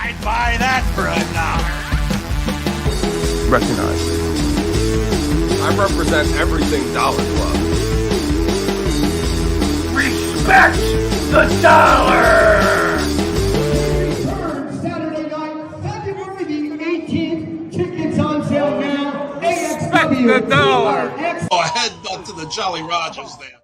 I'd buy that for $1. Recognize. I represent everything Dollar Club. Respect the dollar! Return Saturday night, February the 18th. Tickets on sale now. AXW. the dollar. Oh, headbutt to the Jolly Rogers there.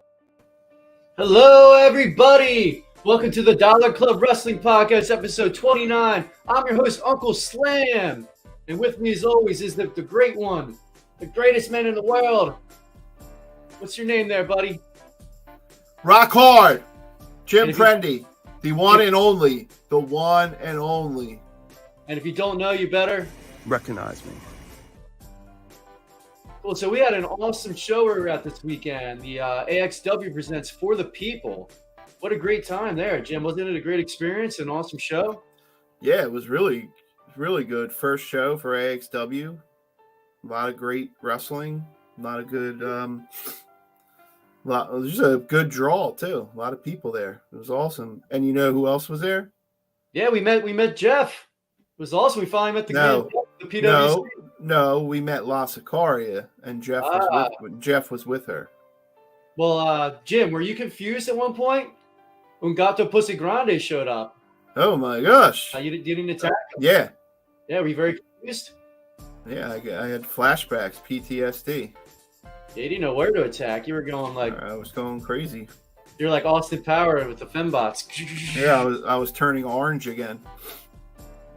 Hello, everybody. Welcome to the Dollar Club Wrestling Podcast, episode 29. I'm your host, Uncle Slam. And with me, as always, is the great one, the greatest man in the world. What's your name there, buddy? Rock hard. Jim Prendy. The one and only. The one and only. And if you don't know, you better Recognize me. Cool. So we had an awesome show we were at this weekend. The AXW presents For the People. What a great time there, Jim. Wasn't it a great experience, an awesome show? Yeah, it was really good. First show for AXW. A lot of great wrestling. A lot of good it was just a good draw too. A lot of people there. It was awesome. And you know who else was there? Yeah, we met Jeff. It was awesome. We finally met the PWC. No, we met La Sicaria, and Jeff was with her. Well, Jim, were you confused at one point when Gato Pussy Grande showed up? Oh my gosh! You didn't attack him? Yeah. Yeah, were you very confused? Yeah, I had flashbacks, PTSD. Yeah, you didn't know where to attack. You were going like I was going crazy. You're like Austin Power with the fembots. Yeah, I was turning orange again.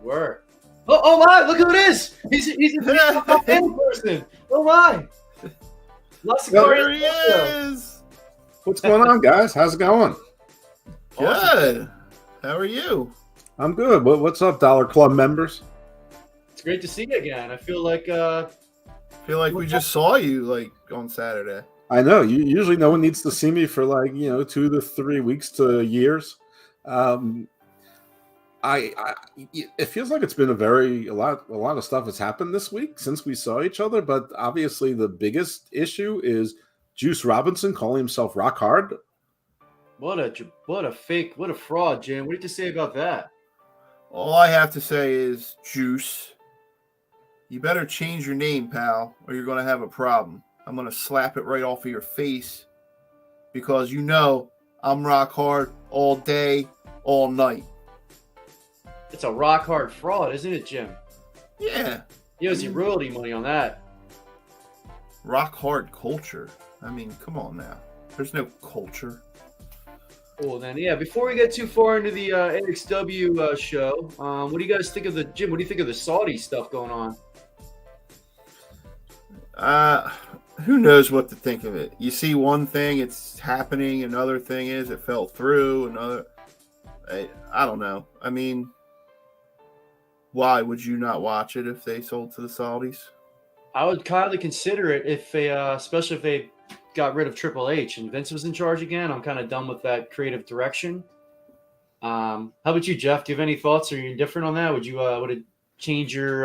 Were. Oh my! Look who it is. He's a fan person. Oh my! There he is. What's going on, guys? How's it going? Good. How are you? I'm good. What's up, Dollar Club members? It's great to see you again. I feel like we just saw you like on Saturday. I know. Usually no one needs to see me for 2 to 3 weeks to years. It feels like it's been a lot of stuff has happened this week since we saw each other, but obviously the biggest issue is Juice Robinson calling himself Rock Hard. What a fraud, Jim. What did you say about that? All I have to say is, Juice, you better change your name, pal, or you're going to have a problem. I'm going to slap it right off of your face because I'm Rock Hard all day, all night. It's a rock hard fraud, isn't it, Jim? Yeah. He owes you royalty money on that. Rock hard culture. I mean, come on now. There's no culture. Cool, then. Yeah, before we get too far into the AXW show, what do you guys think of Jim, what do you think of the Saudi stuff going on? Who knows what to think of it? You see one thing, it's happening. Another thing is it fell through. I don't know. I mean, why would you not watch it if they sold to the Saudis? I would kindly consider it if especially if they got rid of Triple H and Vince was in charge again. I'm kind of done with that creative direction. How about you, Jeff? Do you have any thoughts? Are you indifferent on that? Would it change your?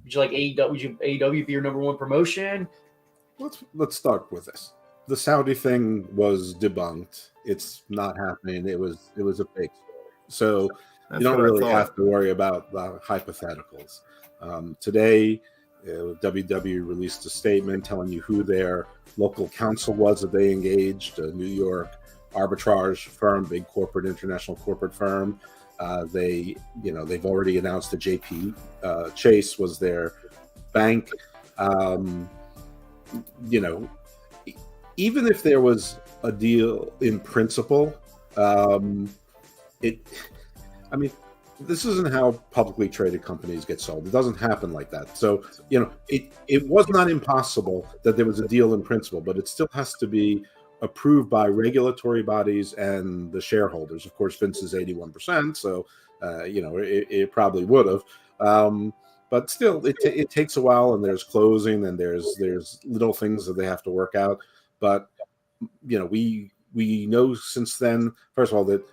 Would you like AEW? Would you AEW be your number one promotion? Let's start with this. The Saudi thing was debunked. It's not happening. It was a fake story. So you don't really have to worry about the hypotheticals. Today, WWE released a statement telling you who their local counsel was that they engaged, a New York arbitrage firm, big international corporate firm. They've already announced that JP Chase was their bank. Even if there was a deal in principle, this isn't how publicly traded companies get sold. It doesn't happen like that. So, it was not impossible that there was a deal in principle, but it still has to be approved by regulatory bodies and the shareholders. Of course, Vince is 81%, so, it probably would have. But still, it takes a while, and there's closing, and there's little things that they have to work out. But, we know since then, first of all, that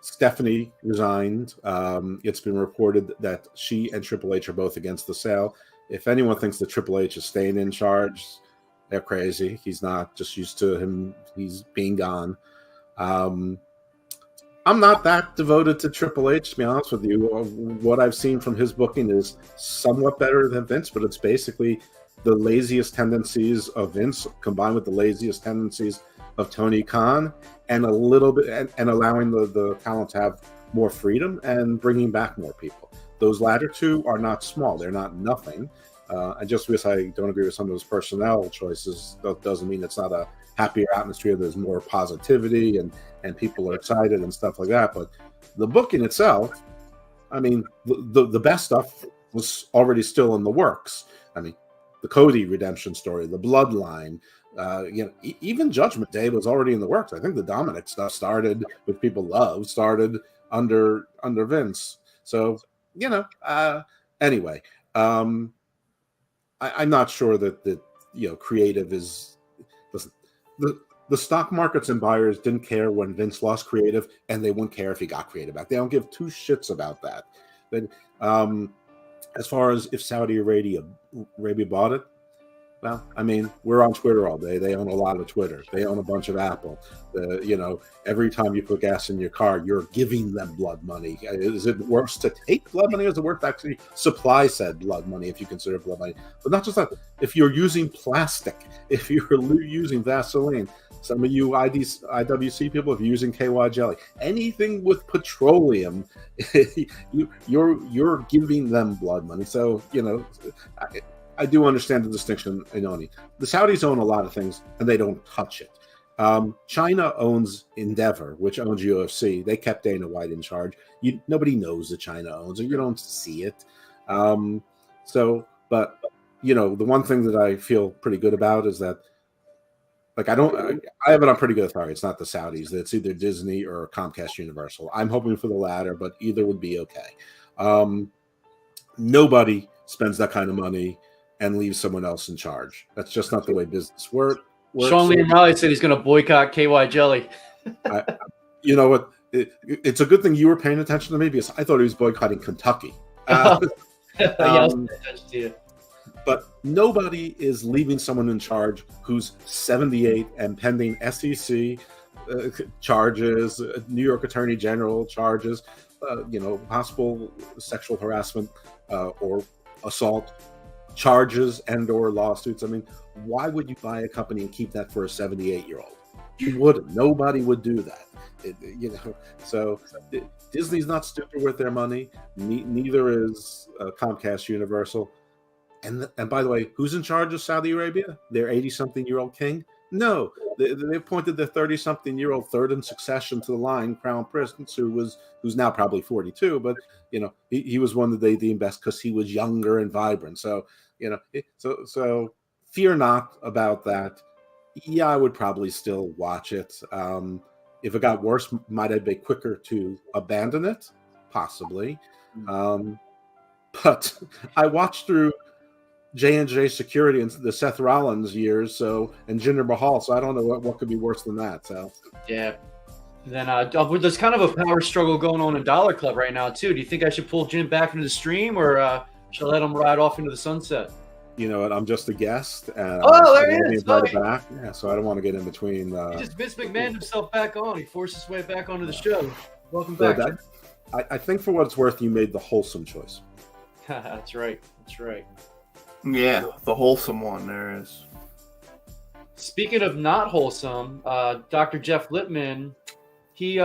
Stephanie resigned. It's been reported that she and Triple H are both against the sale. If anyone thinks that Triple H is staying in charge, they're crazy. He's not, just used to him. He's being gone. I'm not that devoted to Triple H, to be honest with you. What I've seen from his booking is somewhat better than Vince, but it's basically the laziest tendencies of Vince combined with the laziest tendencies of Tony Khan, and a little bit, and allowing the talent to have more freedom and bringing back more people. Those latter two are not small; they're not nothing. I just wish I don't agree with some of those personnel choices. That doesn't mean it's not a happier atmosphere. There's more positivity and people are excited and stuff like that. But the booking itself, I mean, the best stuff was already still in the works. I mean, the Cody redemption story, the Bloodline, even Judgment Day was already in the works. I think the Dominic stuff started, which people love, started under Vince. So anyway, I'm not sure that creative is. Listen, the stock markets and buyers didn't care when Vince lost creative, and they wouldn't care if he got creative back. They don't give two shits about that. But as far as if Saudi Arabia bought it, well, I mean, we're on Twitter all day. They own a lot of Twitter. They own a bunch of Apple. Every time you put gas in your car, you're giving them blood money. Is it worse to take blood money, or is it worth to actually supply said blood money, if you consider blood money? But not just that. If you're using plastic, if you're using Vaseline, some of you IWC people, if you're using KY jelly, anything with petroleum, you're giving them blood money. So, I do understand the distinction in owning. The Saudis own a lot of things, and they don't touch it. China owns Endeavor, which owns UFC. They kept Dana White in charge. Nobody knows that China owns it. You don't see it. But the one thing that I feel pretty good about is that, I have it on pretty good authority. It's not the Saudis. It's either Disney or Comcast Universal. I'm hoping for the latter, but either would be okay. Nobody spends that kind of money and leave someone else in charge. That's just not the way business works. Sean Lee Riley said he's going to boycott KY jelly. You know what? It's a good thing you were paying attention to me, because I thought he was boycotting Kentucky. I was paying attention to you. But nobody is leaving someone in charge who's 78 and pending SEC charges, New York Attorney General charges, possible sexual harassment or assault charges and or lawsuits. I mean, why would you buy a company and keep that for a 78-year-old? You wouldn't. Nobody would do that. So Disney's not stupid with their money. Neither is Comcast Universal. And by the way, who's in charge of Saudi Arabia? Their 80-something-year-old king? No, they appointed their 30-something-year-old third in succession to the line, Crown Prince, who's now probably 42, but he was one that they deemed best because he was younger and vibrant. So so fear not about that. Yeah, I would probably still watch it. If it got worse, might I be quicker to abandon it? Possibly. But I watched through J&J Security and the Seth Rollins years, and Jinder Mahal, so I don't know what could be worse than that. So yeah. Then there's kind of a power struggle going on in Dollar Club right now too. Do you think I should pull Jim back into the stream, or should I let him ride off into the sunset? You know what? I'm just a guest. And there he is. Back. Yeah, so I don't want to get in between. He just Vince McMahon himself back on. He forced his way back onto the show. Welcome back. I think for what it's worth, you made the wholesome choice. That's right. That's right. Yeah, the wholesome one there is. Speaking of not wholesome, Dr. Jeff Lippman, he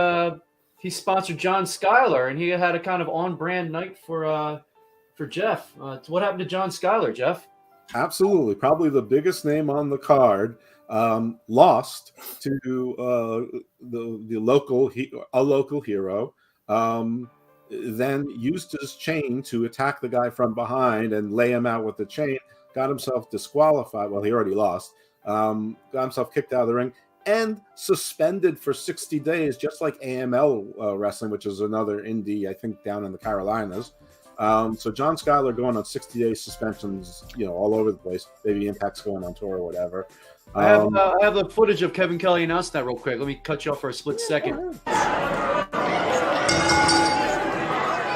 sponsored John Schuyler, and he had a kind of on-brand night for Jeff. What happened to John Schuyler, Jeff? Absolutely, probably the biggest name on the card. Lost to the local hero. Then used his chain to attack the guy from behind and lay him out with the chain. Got himself disqualified. Well, he already lost. Got himself kicked out of the ring and suspended for 60 days, just like AML Wrestling, which is another indie, I think, down in the Carolinas. So John Schuyler going on 60-day suspensions, all over the place. Maybe Impact's going on tour or whatever. I have the footage of Kevin Kelly announced that real quick. Let me cut you off for a split second.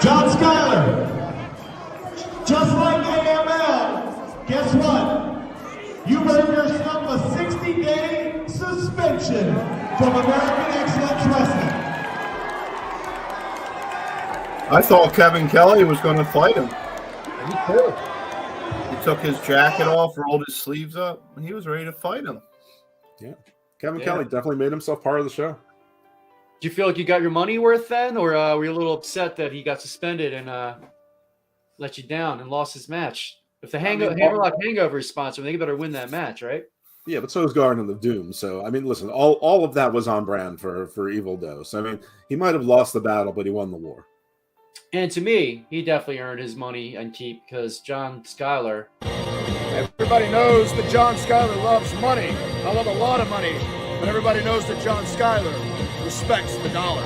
John Schuyler, just like AML, guess what? You earned yourself a 60-day suspension from American Excellence Wrestling. I thought Kevin Kelly was going to fight him. Me too. He took his jacket off, rolled his sleeves up, and he was ready to fight him. Yeah. Kevin Yeah. Kelly definitely made himself part of the show. Do you feel like you got your money worth then, or were you a little upset that he got suspended and let you down and lost his match? If the Hammerlock Hangover is sponsored, they better win that match, right? Yeah, but so is Garden of Doom. So I mean, listen, all of that was on brand for Evil Dose. I mean, he might have lost the battle, but he won the war. And to me, he definitely earned his money and keep because John Schuyler. Everybody knows that John Schuyler loves money. I love a lot of money. But everybody knows that John Schuyler respects the dollar.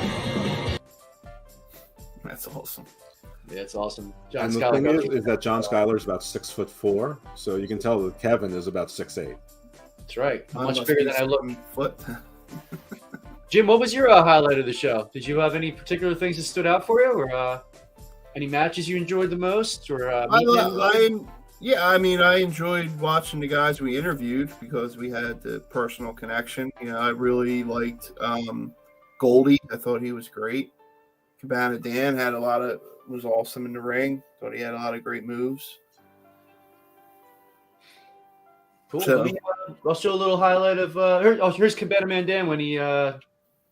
That's awesome. Yeah, it's awesome. John And the Schuyler thing is that John Schuyler is about 6'4", so you can tell that Kevin is about 6'8". That's right. I'm much Unless bigger he's than I look. 7 foot. Jim, what was your highlight of the show? Did you have any particular things that stood out for you, or any matches you enjoyed the most, or I enjoyed watching the guys we interviewed because we had the personal connection. You know, I really liked Goldie. I thought he was great. Cabana Dan was awesome in the ring. Thought he had a lot of great moves. Cool. So- I'll show a little highlight of here's Cabana Man Dan when he let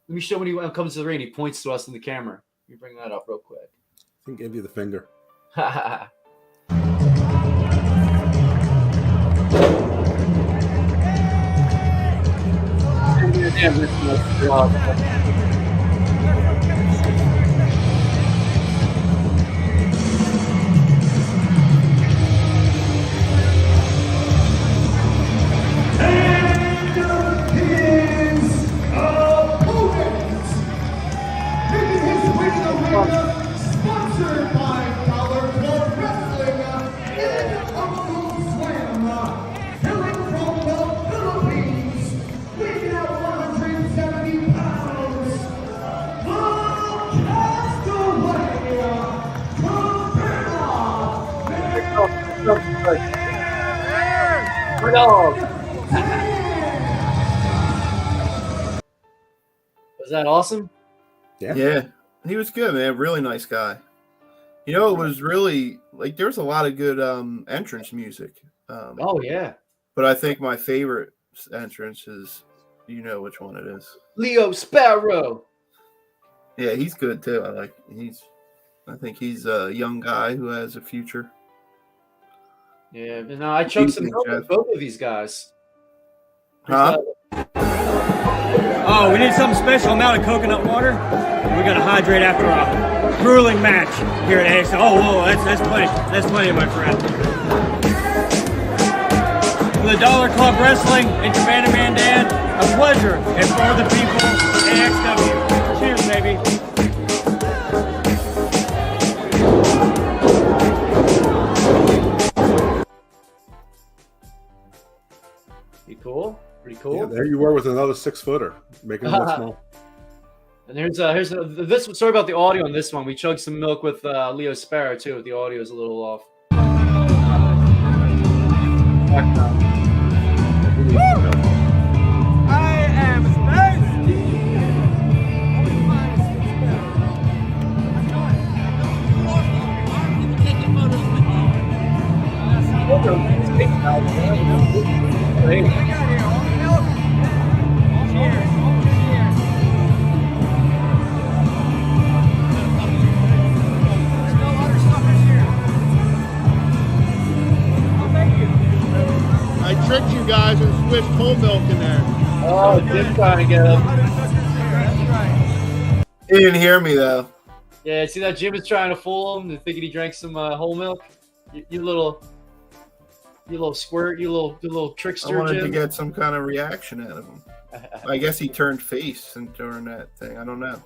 me show when he comes to the ring. He points to us in the camera. Let me bring that up real quick. I can give you the finger. Sponsored by Dollar Club Wrestling and Uncle Slam, hailing from the Philippines, weighing out 170 pounds, the Castaway, Was that awesome? Yeah, he was good, man. Really nice guy. You know, it was really like there's a lot of good entrance music. Oh yeah. But I think my favorite entrance is, you know which one it is. Leo Sparrow. Yeah, he's good too. I think he's a young guy who has a future. Yeah, and I chugged some think, milk Jeff? with both of these guys. Huh? Oh, we need something special. I'm out of coconut water. We gotta hydrate after a grueling match here at AXW. Oh, whoa, that's plenty. That's plenty, my friend. For the Dollar Club Wrestling and Cabana Man Dan, a pleasure. And for the people, AXW. Cheers, baby. Pretty cool. Pretty cool. Yeah, there you were with another 6-footer, making it look small. And here's this. Sorry about the audio on this one. We chugged some milk with Leo Sparrow too. The audio is a little off. I am thirsty. I tricked you guys and switched whole milk in there. Oh, Jim's trying to get him. He didn't hear me though. Yeah, see that Jim is trying to fool him and thinking he drank some whole milk. You little squirt, you little trickster. I wanted Jim. to get some kind of reaction out of him. I guess he turned face during that thing. I don't know.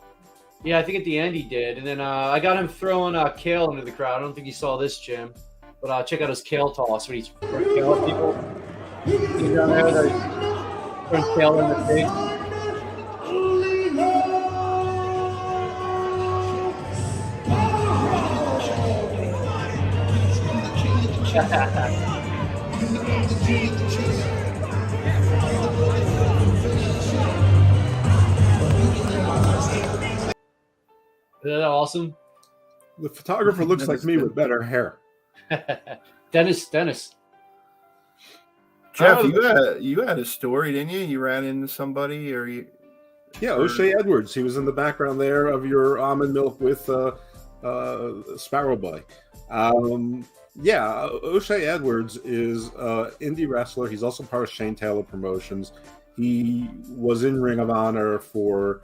Yeah, I think at the end he did, and then I got him throwing kale into the crowd. I don't think he saw this, Jim, but check out his kale toss when he's throwing kale at people. He's down there, that he's throwing kale in the face. Isn't that awesome? The photographer looks like me with better hair. Dennis. Jeff, you had a story, didn't you? You ran into somebody, or you? Yeah, O'Shea Edwards. He was in the background there of your almond milk with Sparrow Boy. Yeah, O'Shea Edwards is an indie wrestler. He's also part of Shane Taylor Promotions. He was in Ring of Honor for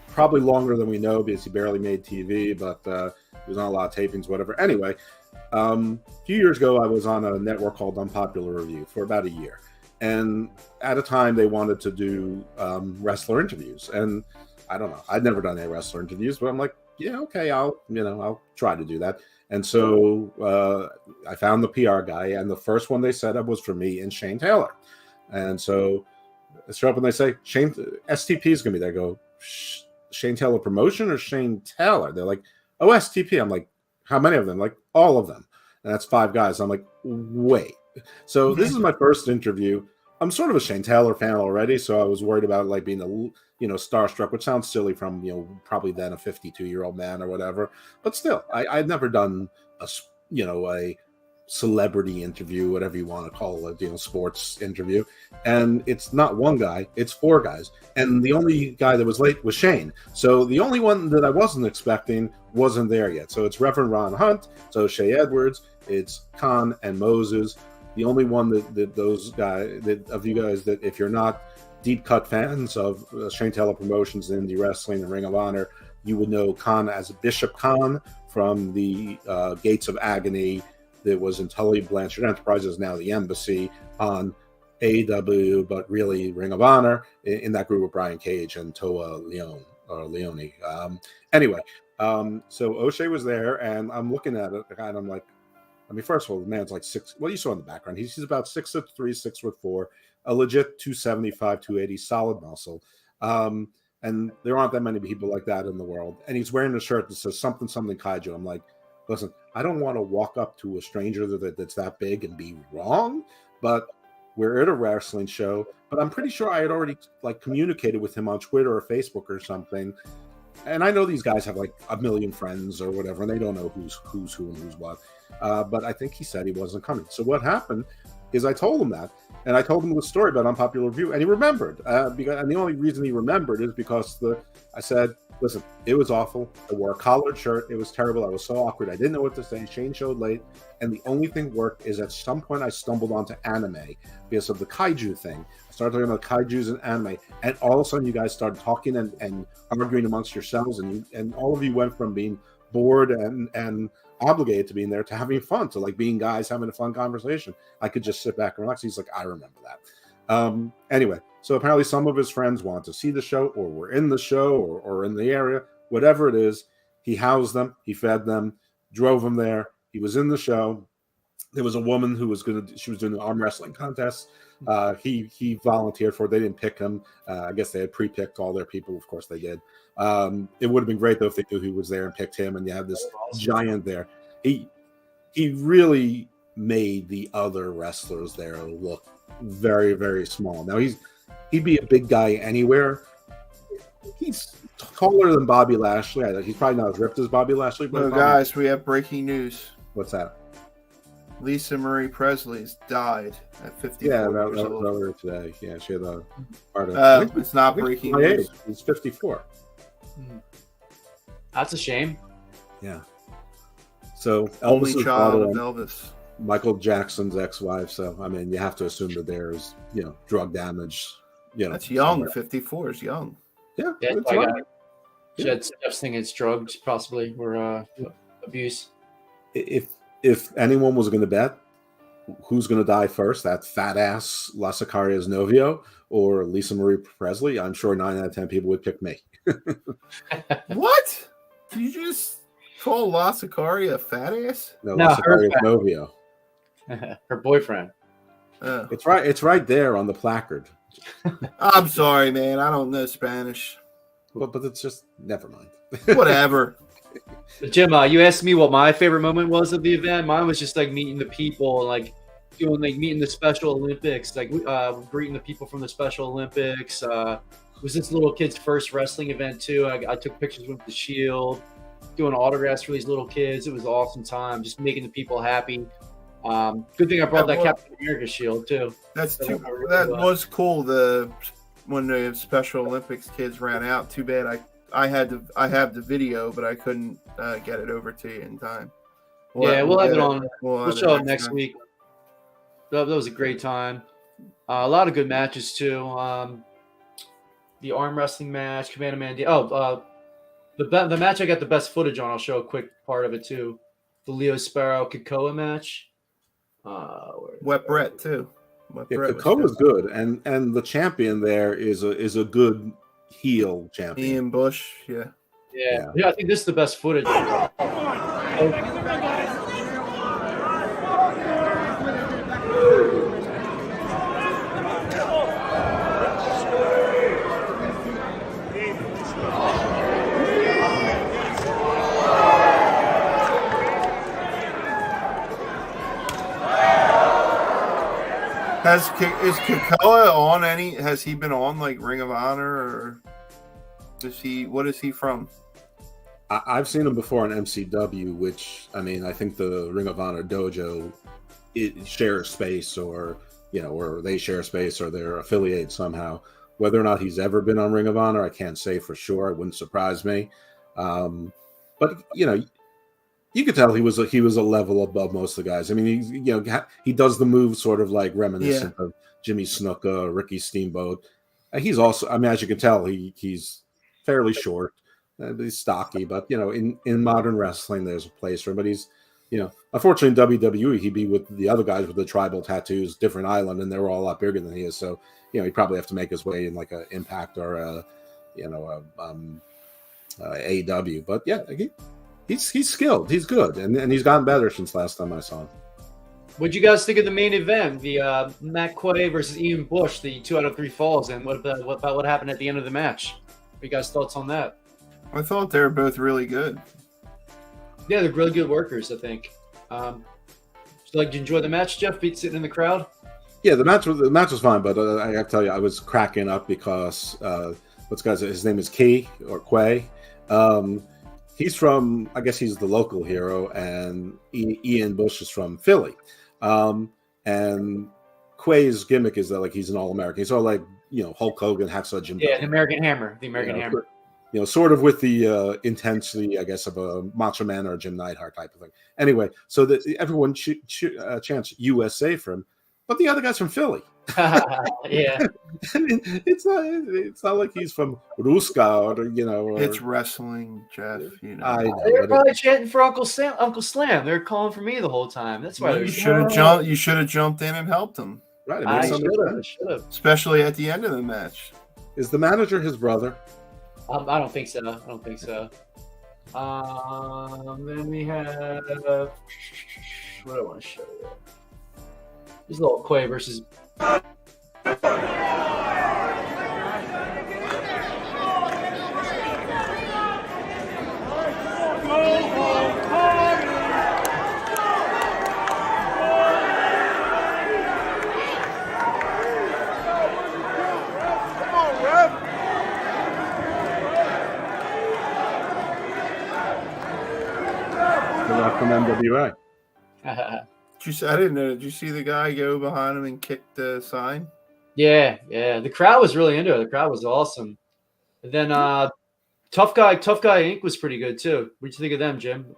probably longer than we know because he barely made TV, but he was on a lot of tapings, whatever. Anyway, a few years ago, I was on a network called Unpopular Review for about a year. And at a time, they wanted to do wrestler interviews. And I don't know, I'd never done any wrestler interviews, but I'm like, yeah, okay, I'll try to do that. And so I found the PR guy, and the first one they set up was for me and Shane Taylor. And so I show up and they say, Shane, STP is going to be there. I go, Shane Taylor Promotion or Shane Taylor? They're like, oh, STP. I'm like, how many of them? Like, all of them. And that's 5 guys. I'm like, wait. So this is my first interview. I'm sort of a Shane Taylor fan already, so I was worried about like being starstruck, which sounds silly from probably then a 52-year-old man or whatever. But still, I'd never done a celebrity interview, whatever you want to call it, sports interview. And it's not one guy, it's 4 guys. And the only guy that was late was Shane. So the only one that I wasn't expecting wasn't there yet. So it's Reverend Ron Hunt, it's O'Shea Edwards, it's Khan and Moses. The only one that those guys, of you guys, that if you're not deep cut fans of Shane Taylor Promotions, Indie Wrestling, and Ring of Honor, you would know Khan as Bishop Khan from the Gates of Agony that was in Tully Blanchard Enterprises, now the Embassy, on AEW, but really Ring of Honor, in that group with Brian Cage and Toa Leone. Anyway, so O'Shea was there, and I'm looking at it, and I'm like, first of all, the man's like 6. Well, you saw in the background, he's about 6'3", 6'4", a legit 275, 280, solid muscle. And there aren't that many people like that in the world. And he's wearing a shirt that says something Kaiju. I'm like, listen, I don't want to walk up to a stranger that's that big and be wrong, but we're at a wrestling show. But I'm pretty sure I had already communicated with him on Twitter or Facebook or something. And I know these guys have like a million friends or whatever, and they don't know who's who and who's what. But I think he said he wasn't coming. So what happened is I told him that, and I told him the story about Unpopular Review, and he remembered. And the only reason he remembered is because I said, listen, it was awful. I wore a collared shirt. It was terrible. I was so awkward. I didn't know what to say. Shane showed late, and the only thing worked is at some point I stumbled onto anime because of the kaiju thing. I started talking about kaijus and anime, and all of a sudden you guys started talking and arguing amongst yourselves, and all of you went from being bored and obligated to being there to having fun, to like being guys having a fun conversation. I could just sit back and relax. He's like, I remember that. Anyway, so apparently some of his friends wanted to see the show, or were in the show, or in the area, whatever it is. He housed them, he fed them, drove them there. He was in the show. There was a woman who was she was doing an arm wrestling contest. He volunteered for it. They didn't pick him. I guess they had pre-picked all their people. Of course they did. It would have been great though if they knew he was there and picked him, and you have this giant there. He really made the other wrestlers there look very, very small. Now he'd be a big guy anywhere. He's taller than Bobby Lashley. He's probably not as ripped as Bobby Lashley. But guys, we have breaking news. What's that? Lisa Marie Presley's died at 54 years old. That was earlier today. Yeah, she had a heart attack. It's not breaking news. He's 54. That's a shame. Yeah. So only Elvis's child daughter, of Elvis, Michael Jackson's ex-wife. So I mean, you have to assume that there's drug damage. That's young. Somewhere. 54 is young. Yeah. She had Jeff's thing. It's drugs, possibly, or abuse. If anyone was going to bet who's going to die first, that fat ass Lasicaria's Novio or Lisa Marie Presley, I'm sure 9 out of 10 people would pick me. What? Did you just call Lasicaria a fat ass? No, Lasicaria's Novio. Her boyfriend. It's right there on the placard. I'm sorry, man. I don't know Spanish. But it's just, never mind. Whatever. Jim, you asked me what my favorite moment was of the event. Mine was just like meeting the people, like doing meeting the Special Olympics, like greeting the people from the Special Olympics. It was this little kid's first wrestling event too. I took pictures with the Shield. doing autographs for these little kids. It was an awesome time, just making the people happy. Good thing I brought that Captain America shield too. That was cool. When the Special Olympics kids ran out. Too bad I have the video, but I couldn't get it over to you in time. We'll have it on. We'll show it next week. That was a great time. A lot of good matches too. The arm wrestling match, Commando Man. The match I got the best footage on. I'll show a quick part of it too. The Leo Sparrow Kakoa match. Wet Brett too. Kakoa was good, and the champion there is a good heel champion. Ian Bush, yeah. I think this is the best footage. Is Kakoa on any? Has he been on like Ring of Honor, or what is he from? I've seen him before on MCW, which I mean, I think the Ring of Honor dojo shares space, or they share space, or they're affiliated somehow. Whether or not he's ever been on Ring of Honor, I can't say for sure. It wouldn't surprise me. But you could tell he was a level above most of the guys. I mean, he does the move sort of like reminiscent of Jimmy Snuka, Ricky Steamboat. He's also, I mean, as you can tell, he's fairly short. He's stocky, but in modern wrestling, there's a place for him. But he's, unfortunately, in WWE, he'd be with the other guys with the tribal tattoos, different island, and they're all a lot bigger than he is. So, he'd probably have to make his way in like a Impact or a AEW. But yeah, he's skilled. He's good, and he's gotten better since last time I saw him. What'd you guys think of the main event? The Matt Quay versus Ian Bush, the 2 out of 3 falls, and what about what happened at the end of the match? What are you guys' thoughts on that? I thought they were both really good. Yeah, they're really good workers, I think. Did you enjoy the match, Jeff? Sitting in the crowd? Yeah, the match was fine, but I got to tell you, I was cracking up because his name is Quay. He's from, I guess he's the local hero, and Ian Bush is from Philly. And Quay's gimmick is that like he's an All-American. He's all like Hulk Hogan, Hacksaw Jim. Yeah, the American Hammer. Hammer. Sort of with the intensity, I guess, of a Macho Man or a Jim Neidhart type of thing. Anyway, so that everyone chants USA for him, but the other guy's from Philly. Yeah, I mean, it's not like he's from Ruska or it's wrestling, Jeff. I know, they're probably chanting for Uncle Slam. They're calling for me the whole time. That's why you should have jumped. You should have jumped in and helped him. Right, I should have. Especially at the end of the match. Is the manager his brother? I don't think so. Then we have what do I want to show you? This little Quay versus. From NWA. I didn't know. Did you see the guy go behind him and kick the sign? Yeah. The crowd was really into it. The crowd was awesome. And then Tough Guy Inc. was pretty good too. What did you think of them, Jim?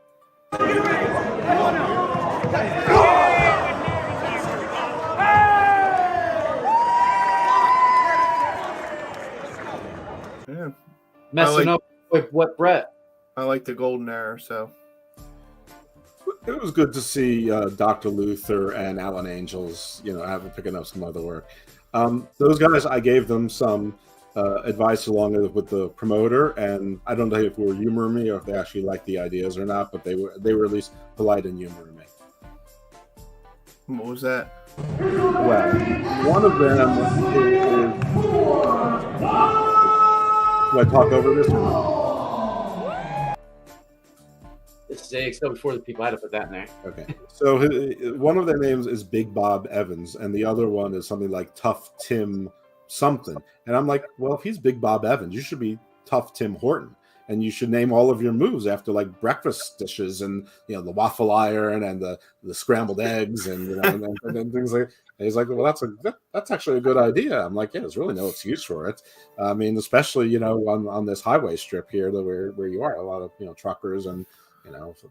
Yeah. Messing up with what Brett? I like the Golden Era, so. It was good to see Dr. Luther and Alan Angels, picking up some other work. Those guys, I gave them some advice along with the promoter, and I don't know if they were humoring me or if they actually liked the ideas or not, but they were at least polite and humoring me. What was that? Well, one of them is. Do I talk over this? This is AXW before the people. I had to put that in there. Okay. So one of their names is Big Bob Evans, and the other one is something like Tough Tim something. And I'm like, well, if he's Big Bob Evans, you should be Tough Tim Horton. and you should name all of your moves after like breakfast dishes, and the waffle iron and the scrambled eggs, and and things like. And he's like, well, that's actually a good idea. I'm like, yeah, there's really no excuse for it. I mean, especially on this highway strip here, where you are, a lot of truckers and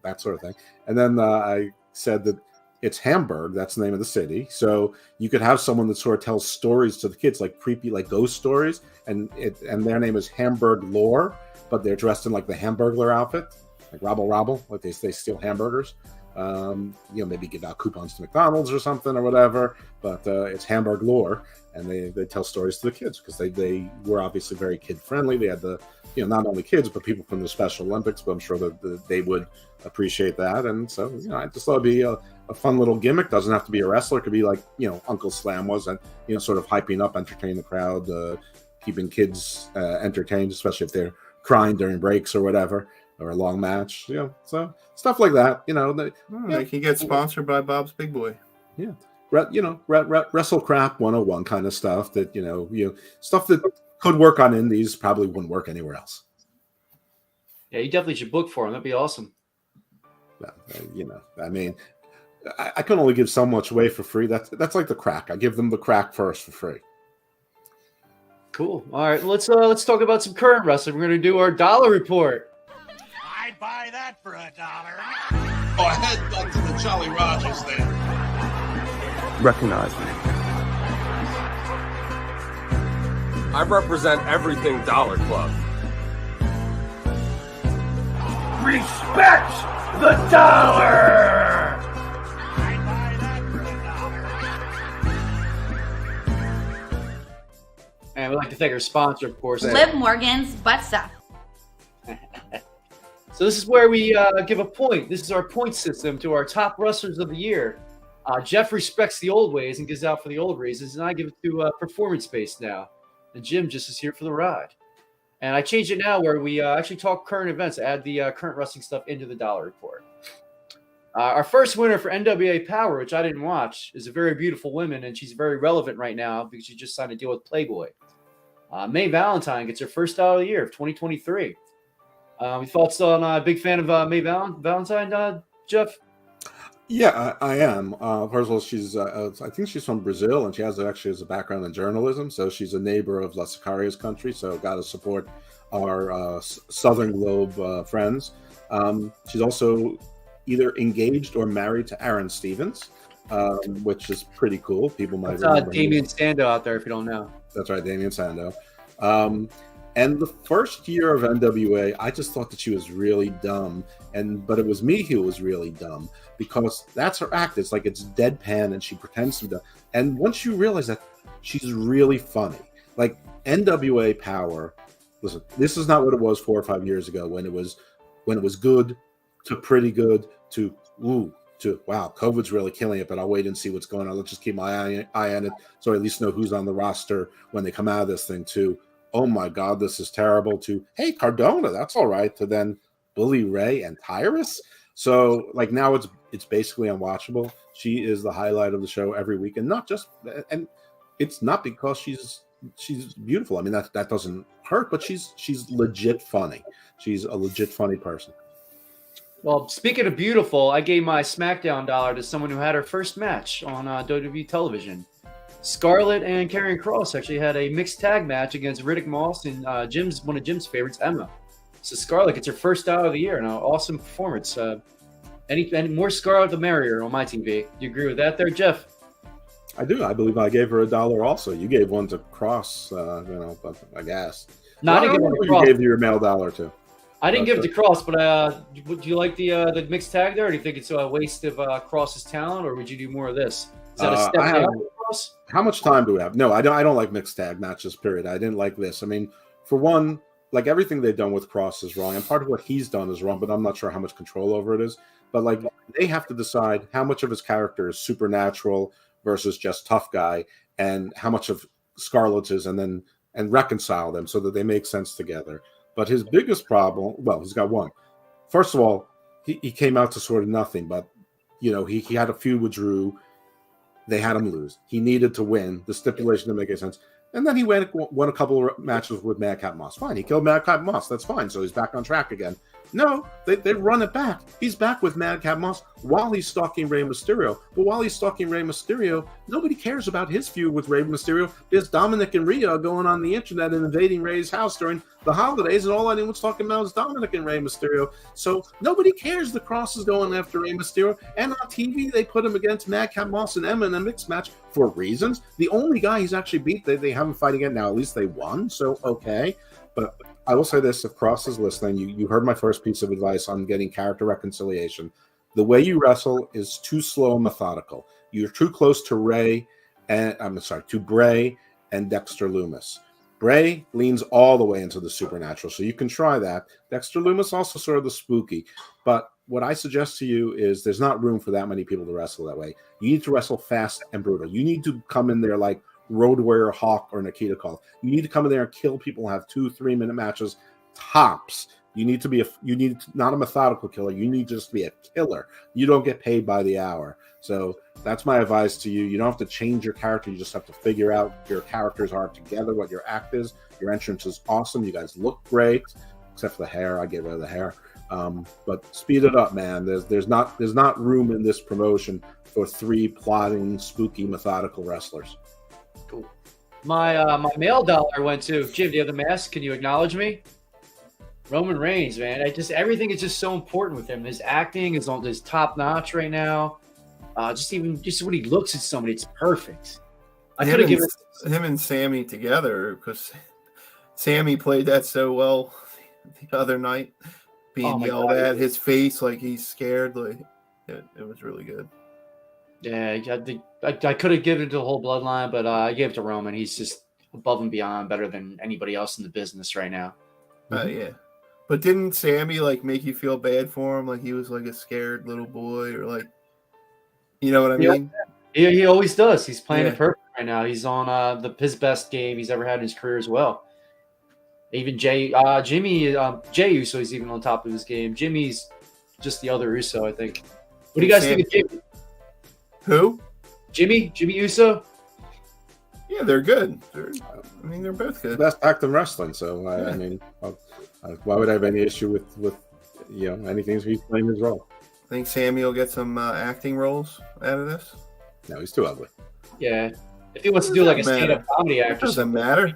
that sort of thing. And then I said that it's Hamburg. That's the name of the city. So you could have someone that sort of tells stories to the kids, like creepy, like ghost stories, and their name is Hamburg Lore, but they're dressed in like the Hamburglar outfit, like Robble, like they steal hamburgers. Maybe give out coupons to McDonald's or something or whatever, but it's Hamburg Lore, and they tell stories to the kids because they were obviously very kid friendly. They had the not only kids but people from the Special Olympics, but I'm sure that they would appreciate that. And so I just thought it'd be a fun little gimmick. Doesn't have to be a wrestler. It could be like Uncle Slam was, and sort of hyping up, entertaining the crowd, keeping kids entertained, especially if they're crying during breaks or whatever, or a long match, so stuff like that. They can get sponsored by Bob's Big Boy. Yeah, wrestle crap 101 kind of stuff that stuff that could work on indies probably wouldn't work anywhere else. Yeah, you definitely should book for him. That'd be awesome. I mean, I can only give so much away for free. That's like the crack. I give them the crack first for free. Cool. All right, let's talk about some current wrestling. We're gonna do our dollar report. I'd buy that for $1. Oh, I head back to the Jolly Rogers there. Recognize me. I represent everything Dollar Club. Respect the dollar! I'd buy that for $1. And we'd like to thank our sponsor, of course. Liv Morgan's Butt Stuff. So this is where we give a point. This is our point system to our top wrestlers of the year. Jeff respects the old ways and gives out for the old reasons, and I give it to performance-based now. And Jim just is here for the ride. And I changed it now where we actually talk current events, add the current wrestling stuff into the dollar report. Our first winner for NWA Power, which I didn't watch, is a very beautiful woman, and she's very relevant right now because she just signed a deal with Playboy. May Valentine gets her first dollar of the year of 2023. Your thoughts on big fan of May Valentine, Jeff? Yeah, I am. First of all, she's I think she's from Brazil, and she actually has a background in journalism. So she's a neighbor of Las Sicarias country. So got to support our Southern Globe friends. She's also either engaged or married to Aaron Stevens, which is pretty cool. People might remember Damian Sando out there if you don't know. That's right, Damian Sando. And the first year of NWA, I just thought that she was really dumb, but it was me who was really dumb because that's her act. It's like it's deadpan, and she pretends to be dumb. And once you realize that, she's really funny. Like NWA Power. Listen, this is not what it was 4 or 5 years ago when it was good to pretty good to wow, COVID's really killing it, but I'll wait and see what's going on. Let's just keep my eye on it so I at least know who's on the roster when they come out of this thing too. Oh my God, this is terrible, to, hey, Cardona, that's all right, to then Bully Ray and Tyrus. So like now it's basically unwatchable. She is the highlight of the show every week, and and it's not because she's beautiful. I mean, that doesn't hurt, but she's legit funny. She's a legit funny person. Well, speaking of beautiful, I gave my SmackDown dollar to someone who had her first match on WWE television. Scarlett and Karrion Kross actually had a mixed tag match against Riddick Moss and one of Jim's favorites, Emma. So Scarlett gets her first dollar of the year, and an awesome performance. Any more Scarlett, the merrier on my TV. Do you agree with that there, Jeff? I do. I believe I gave her $1 also. You gave one to Cross, I guess. No, I didn't give one to Cross. You gave your male dollar to. I didn't give it to Cross, but do you like the mixed tag there? Or do you think it's a waste of Cross's talent, or would you do more of this? Is that a step down for Cross? How much time do we have? No, I don't like mixed tag matches, period. I didn't like this. I mean, for one, like everything they've done with Cross is wrong, and part of what he's done is wrong, but I'm not sure how much control over it is. But like they have to decide how much of his character is supernatural versus just tough guy, and how much of Scarlett's is, and reconcile them so that they make sense together. But his biggest problem, well, he's got one. First of all, he came out to sort of nothing, but he had a feud with Drew. They had him lose. He needed to win. The stipulation didn't make any sense. And then he won a couple of matches with Madcap Moss. Fine, he killed Madcap Moss. That's fine. So he's back on track again. No, they run it back. He's back with Madcap Moss while he's stalking Rey Mysterio. But while he's stalking Rey Mysterio, nobody cares about his feud with Rey Mysterio. There's Dominic and Rhea going on the internet and invading Rey's house during the holidays, and all anyone's talking about is Dominic and Rey Mysterio. So nobody cares the Cross is going after Rey Mysterio. And on TV, they put him against Madcap Moss and Emma in a mixed match for reasons. The only guy he's actually beat, they haven't fight again. Now, at least they won, so okay. But I will say this, if Cross is listening, you heard my first piece of advice on getting character reconciliation. The way you wrestle is too slow and methodical. You're too close to Bray and Dexter Lumis. Bray leans all the way into the supernatural, so you can try that. Dexter Lumis also sort of the spooky. But what I suggest to you is there's not room for that many people to wrestle that way. You need to wrestle fast and brutal. You need to come in there like Road Warrior Hawk or Nikita Call. You need to come in there and kill people, have 2-3 minute matches tops. You need not a methodical killer. You need just to be a killer. You don't get paid by the hour. So that's my advice to you. You don't have to change your character. You just have to figure out your characters are together, what your act is. Your entrance is awesome. You guys look great, except for the hair. I get rid of the hair. But speed it up, man. There's not room in this promotion for 3 plotting, spooky, methodical wrestlers. Cool. My mail dollar went to Jim. Do you have the mask? Can you acknowledge me? Roman Reigns, man. Everything is just so important with him. His acting is top notch right now. Just when he looks at somebody, it's perfect. I could have given him and Sammy together because Sammy played that so well the other night, being yelled at, his face like he's scared. Like it was really good. Yeah, I could have given it to the whole bloodline, but I gave it to Roman. He's just above and beyond, better than anybody else in the business right now. Yeah. But didn't Sammy make you feel bad for him? Like he was like a scared little boy, or you know what I mean? Yeah, he always does. He's playing it perfect right now. He's on his best game he's ever had in his career as well. Even Jey Uso is even on top of his game. Jimmy's just the other Uso, I think. What do you guys think of Jimmy? Who? Jimmy Uso? Yeah, they're good. They're both good. Best act in wrestling. So why would I have any issue with anything he's playing his role? I think Sammy will get some acting roles out of this. No, he's too ugly. Yeah, if he wants to do a stand-up comedy actor, it doesn't matter.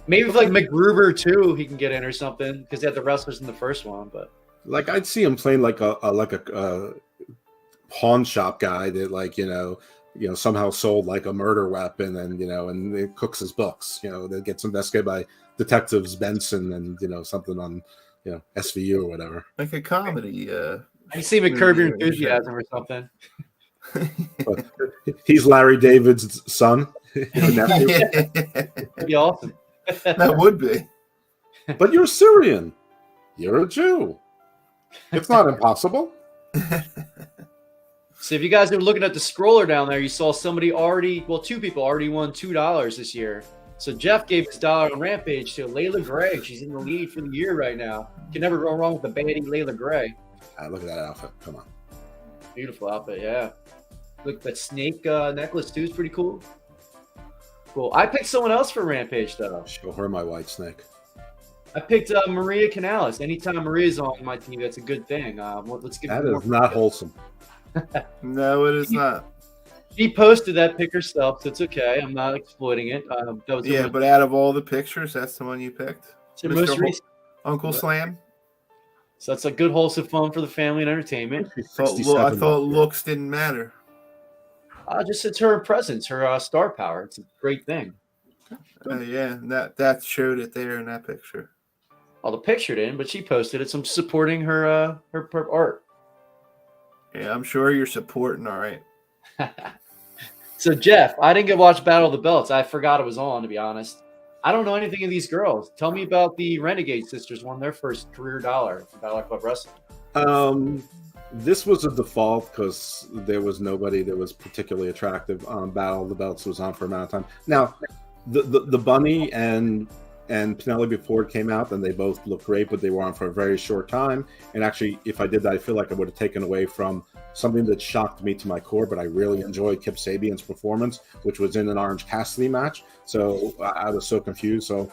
Maybe if McGruber too, he can get in or something because they had the wrestlers in the first one. But I'd see him playing like a pawn shop guy that somehow sold a murder weapon and it cooks his books. That gets investigated by detectives Benson and something on SVU or whatever. Like a comedy. I see him at Curb Your Enthusiasm or something. He's Larry David's son. That'd be awesome. That would be. But you're Syrian. You're a Jew. It's not impossible. So if you guys are looking at the scroller down there, you saw two people already won $2 this year. So Jeff gave his dollar on Rampage to Layla Gray. She's in the lead for the year right now. You can never go wrong with the baddie Layla Gray. Look at that outfit. Come on. Beautiful outfit, yeah. Look, that snake necklace too is pretty cool. Cool. I picked someone else for Rampage though. Show her my white snake. I picked Maria Canales. Anytime Maria's on my team, that's a good thing. Let's give that is not wholesome. No, it is not. She posted that pic herself, so it's okay. I'm not exploiting it. But out of all the pictures, that's the one you picked? Most recent. Uncle Slam? So that's a good wholesome fun for the family and entertainment. I thought looks didn't matter. Just it's her presence, her star power. It's a great thing. That showed it there in that picture. Well, the picture didn't, but she posted it, so I'm supporting her art. Yeah, I'm sure you're supporting, all right. So, Jeff, I didn't get to watch Battle of the Belts. I forgot it was on, to be honest. I don't know anything of these girls. Tell me about the Renegade Sisters won their first career dollar for Battle Club Wrestling. This was a default because there was nobody that was particularly attractive. Battle of the Belts was on for a amount of time. Now, the Bunny and and Penelope Ford came out, and they both looked great, but they were on for a very short time. And actually, if I did that, I feel like I would have taken away from something that shocked me to my core, but I really enjoyed Kip Sabian's performance, which was in an Orange Cassidy match. So I was so confused. So,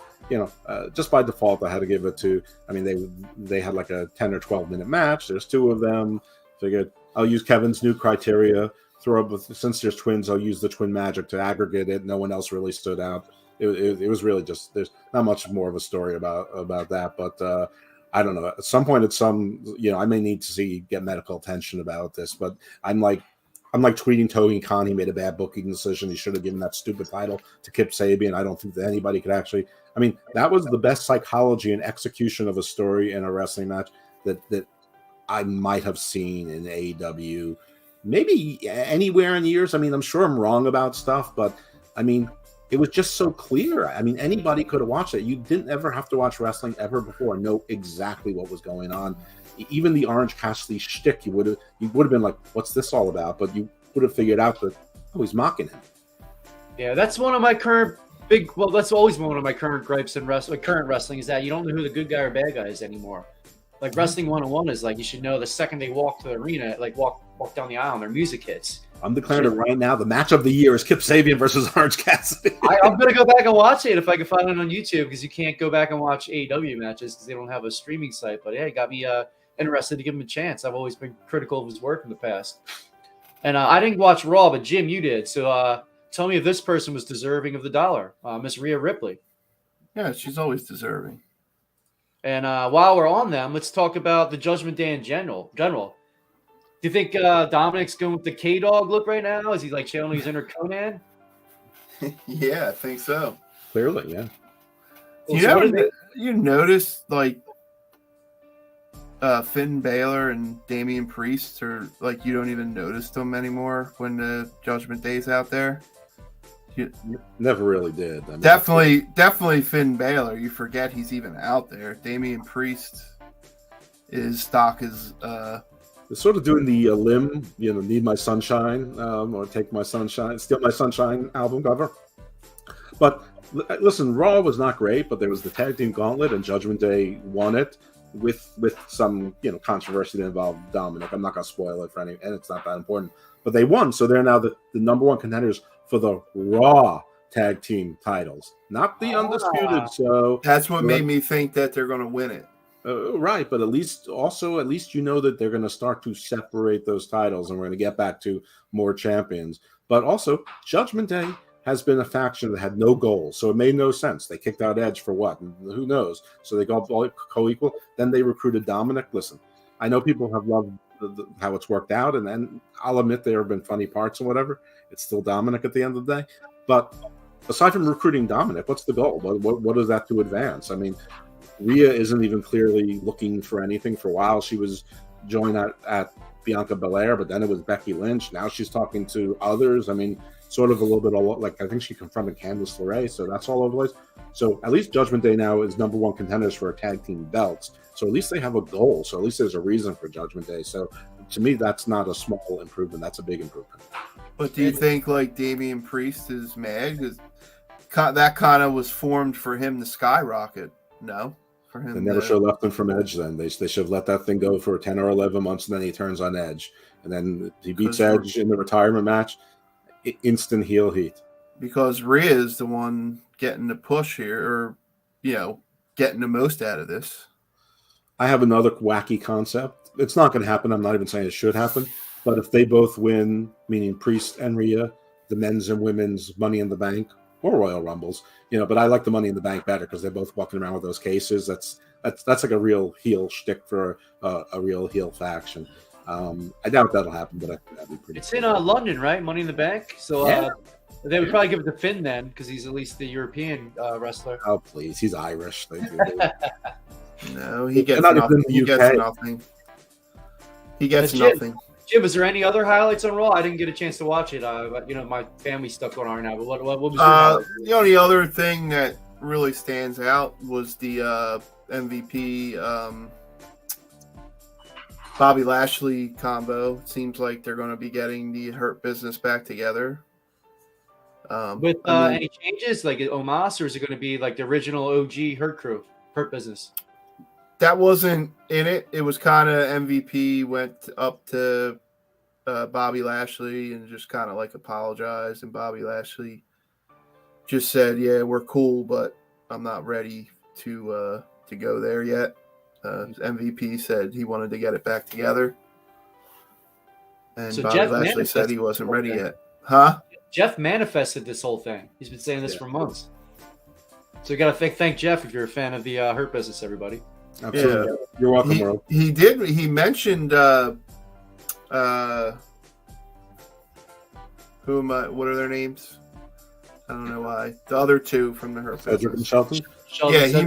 just by default, I had to give it to, I mean, they had like a 10 or 12-minute match. There's two of them. Figured I'll use Kevin's new criteria. Since there's twins, I'll use the twin magic to aggregate it. No one else really stood out. It was really just, there's not much more of a story about that, but I don't know. At some point, I may need to get medical attention about this. But I'm like tweeting Tony Khan. He made a bad booking decision. He should have given that stupid title to Kip Sabian. I don't think that anybody could actually. I mean, that was the best psychology and execution of a story in a wrestling match that I might have seen in AEW, maybe anywhere in years. I mean, I'm sure I'm wrong about stuff, but I mean, it was just so clear. I mean, anybody could have watched it. You didn't ever have to watch wrestling ever before and know exactly what was going on. Even the Orange Cassidy shtick, you would have been like, "What's this all about?" But you would have figured out that he's mocking him. Yeah, that's one of my that's always one of my current gripes in current wrestling is that you don't know who the good guy or bad guy is anymore. Like Wrestling 101 is like, you should know the second they walk to the arena, like walk down the aisle and their music hits. I'm declaring it right now. The match of the year is Kip Sabian versus Orange Cassidy. I'm going to go back and watch it if I can find it on YouTube, because you can't go back and watch AEW matches because they don't have a streaming site. But yeah, it got me interested to give him a chance. I've always been critical of his work in the past. And I didn't watch Raw, but Jim, you did. So tell me if this person was deserving of the dollar, Miss Rhea Ripley. Yeah, she's always deserving. And while we're on them, let's talk about the Judgment Day in general. Do you think Dominic's going with the K-Dog look right now? Is he like channeling his inner Conan? Yeah, I think so. Clearly, yeah. You notice like Finn Balor and Damian Priest are like, you don't even notice them anymore when the Judgment Day's out there. Never really did. I mean, definitely Finn Balor. You forget he's even out there. Damian Priest, his stock is They're sort of doing the limb, Need My Sunshine, or Take My Sunshine, Steal My Sunshine album cover. But listen, Raw was not great, but there was the tag team gauntlet, and Judgment Day won it with some controversy that involved Dominic. I'm not going to spoil it for any, and it's not that important. But they won, so they're now the number one contenders for the Raw tag team titles, not the undisputed. So that's what made me think that they're going to win it. Right, but at least you know that they're going to start to separate those titles, and we're going to get back to more champions. But also, Judgment Day has been a faction that had no goals, so it made no sense. They kicked out Edge for what? Who knows? So they go co-equal. Then they recruited Dominic. Listen, I know people have loved how it's worked out, and then I'll admit there have been funny parts and whatever. It's still Dominic at the end of the day. But aside from recruiting Dominic, what's the goal? What is that to advance? I mean, Rhea isn't even clearly looking for anything. For a while, she was joined at Bianca Belair, but then it was Becky Lynch. Now she's talking to others. I mean, sort of a little bit like I think she confronted Candice LeRae, so that's all over the place. So at least Judgment Day now is number one contenders for tag team belts. So at least they have a goal. So at least there's a reason for Judgment Day. So to me, that's not a small improvement. That's a big improvement. But do you think like Damian Priest is mad? Because that kind of was formed for him to skyrocket. No. For him, they never should have left him from Edge. Then they should have let that thing go for 10 or 11 months, and then he turns on Edge, and then he beats Edge in the retirement match. Instant heel heat. Because Rhea is the one getting the push here, or getting the most out of this. I have another wacky concept. It's not going to happen. I'm not even saying it should happen. But if they both win, meaning Priest and Rhea, the men's and women's Money in the Bank or Royal Rumbles, but I like the Money in the Bank better because they're both walking around with those cases. That's like a real heel shtick for a real heel faction. I doubt that'll happen, but I think that'd be pretty. It's in London, right? Money in the Bank. So they would probably give it to Finn then, because he's at least the European wrestler. Oh please, he's Irish. No, he gets nothing. He gets nothing. He gets nothing. Jim, is there any other highlights on Raw? I didn't get a chance to watch it. My family's stuff going on right now. But what was the only other thing that really stands out was the MVP Bobby Lashley combo. It seems like they're going to be getting the Hurt Business back together. With I mean, any changes, like Omos, or is it going to be like the original OG Hurt Business? that wasn't in it. It was kind of MVP went up to Bobby Lashley and just kind of like apologized, and Bobby Lashley just said, "Yeah, we're cool, but I'm not ready to go there yet." MVP said he wanted to get it back together, and So Bobby Jeff Lashley said he manifested wasn't this ready whole thing. yet. Huh? Jeff manifested this whole thing. He's been saying this for months. So you got to thank Jeff if you're a fan of the Hurt Business, everybody. Absolutely. You're welcome, Earl. He did. He mentioned who am I? What are their names? I don't know why. The other two from the Hurt Cedric and Business. Shelton. Yeah, he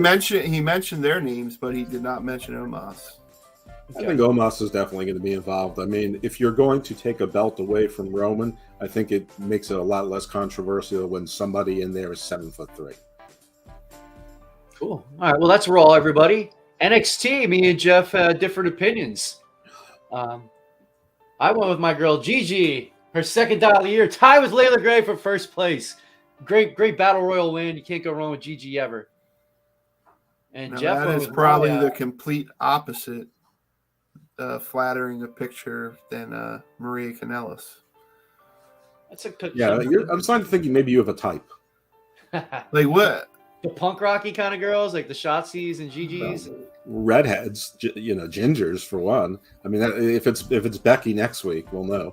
mentioned their names, but he did not mention Omos. I think Omos is definitely going to be involved. I mean, if you're going to take a belt away from Roman, I think it makes it a lot less controversial when somebody in there is 7'3". Cool. All right. Well, that's Raw, everybody. NXT, me and Jeff had different opinions. I went with my girl Gigi, her second title of the year, tie with Layla Gray for first place. Great battle royal win. You can't go wrong with Gigi ever. And Now, Jeff that went is with probably my, the complete opposite, flattering a picture than Maria Kanellis. That's a good. Yeah, I'm starting to think maybe you have a type. Like what? The punk rocky kind of girls, like the Shotsies and Gigi's. Redheads, gingers for one. I mean, if it's Becky next week, we'll know.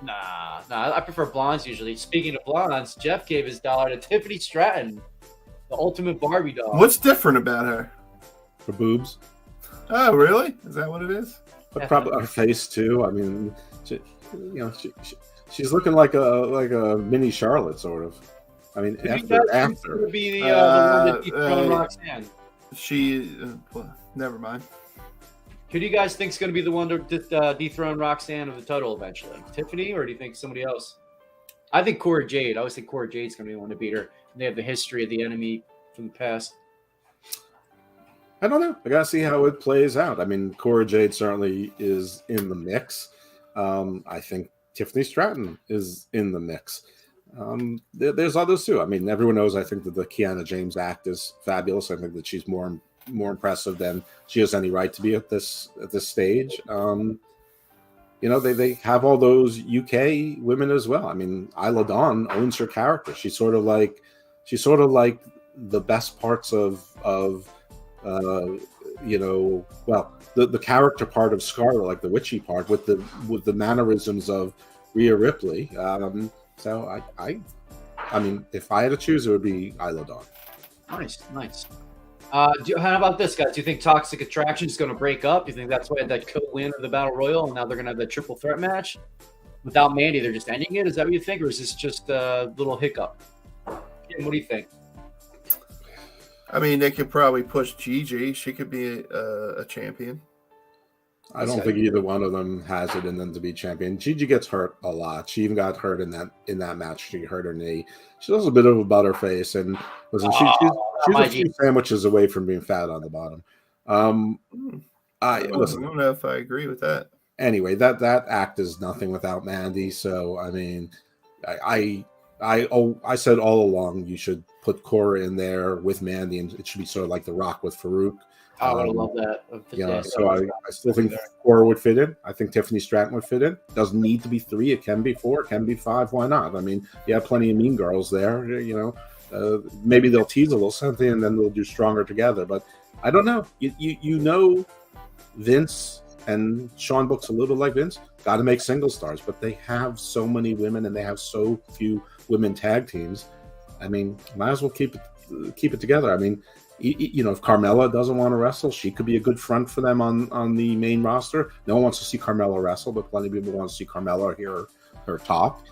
Nah. I prefer blondes usually. Speaking of blondes, Jeff gave his dollar to Tiffany Stratton, the ultimate Barbie doll. What's different about her? Her boobs. Oh, really? Is that what it is? But probably her face too. I mean, she's looking like a mini Charlotte sort of. I mean, after. Would be the one that dethroned Roxanne. Never mind. Who do you guys think is going to be the one to dethrone Roxanne of the title eventually? Tiffany, or do you think somebody else? I think Cora Jade. I always think Cora Jade's going to be the one to beat her. They have the history of the enemy from the past. I don't know. I got to see how it plays out. I mean, Cora Jade certainly is in the mix. I think Tiffany Stratton is in the mix. There's others too. I mean, everyone knows. I think that the Kiana James act is fabulous. I think that she's more impressive than she has any right to be at this stage. They have all those UK women as well. I mean, Isla Dawn owns her character. She's sort of like the best parts of the character part of Scarlet, like the witchy part, with the mannerisms of Rhea Ripley. So I mean, if I had to choose, it would be Isla Dawn. Nice. How about this, guys? Do you think Toxic Attraction is going to break up? Do you think that's why that co-win of the Battle Royal, and now they're going to have that triple threat match without Mandy? They're just ending it. Is that what you think, or is this just a little hiccup? Kim, what do you think? I mean, they could probably push Gigi. She could be a champion. I don't think either one of them has it in them to be champion. Gigi gets hurt a lot. She even got hurt in that match. She hurt her knee. She does a bit of a butterface, and listen, she's a few sandwiches away from being fat on the bottom. I don't know if I agree with that. Anyway, that act is nothing without Mandy. So I mean, I said all along you should put Cora in there with Mandy, and it should be sort of like The Rock with Farouk. I would love that. So I still think Cora would fit in. I think Tiffany Stratton would fit in. Doesn't need to be 3. It can be 4. It can be 5. Why not? I mean, you have plenty of mean girls there. Maybe they'll tease a little something, and then they'll do stronger together. But I don't know. You know, Vince and Sean Book's a little bit like Vince. Got to make single stars, but they have so many women, and they have so few women tag teams. I mean, might as well keep it together. I mean, if Carmella doesn't want to wrestle, she could be a good front for them on the main roster. No one wants to see Carmella wrestle, but plenty of people want to see Carmella hear her talk.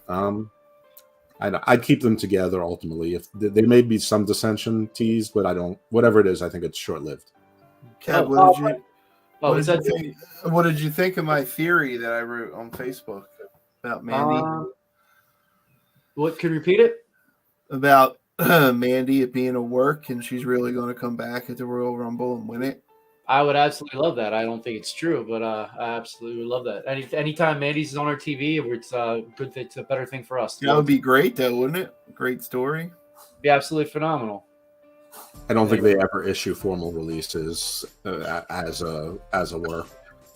I'd keep them together ultimately. If there may be some dissension teased, but I don't. Whatever it is, I think it's short lived. Kev, what did you think of my theory that I wrote on Facebook about Mandy? What? Could you repeat it? About Mandy it being a work, and she's really going to come back at the Royal Rumble and win it. I would absolutely love that. I don't think it's true, but I absolutely would love that. Anytime Mandy's on our TV, it's good. It's a better thing for us. That would be great, though, wouldn't it? Great story. Be absolutely phenomenal. I don't think they ever issue formal releases as a work,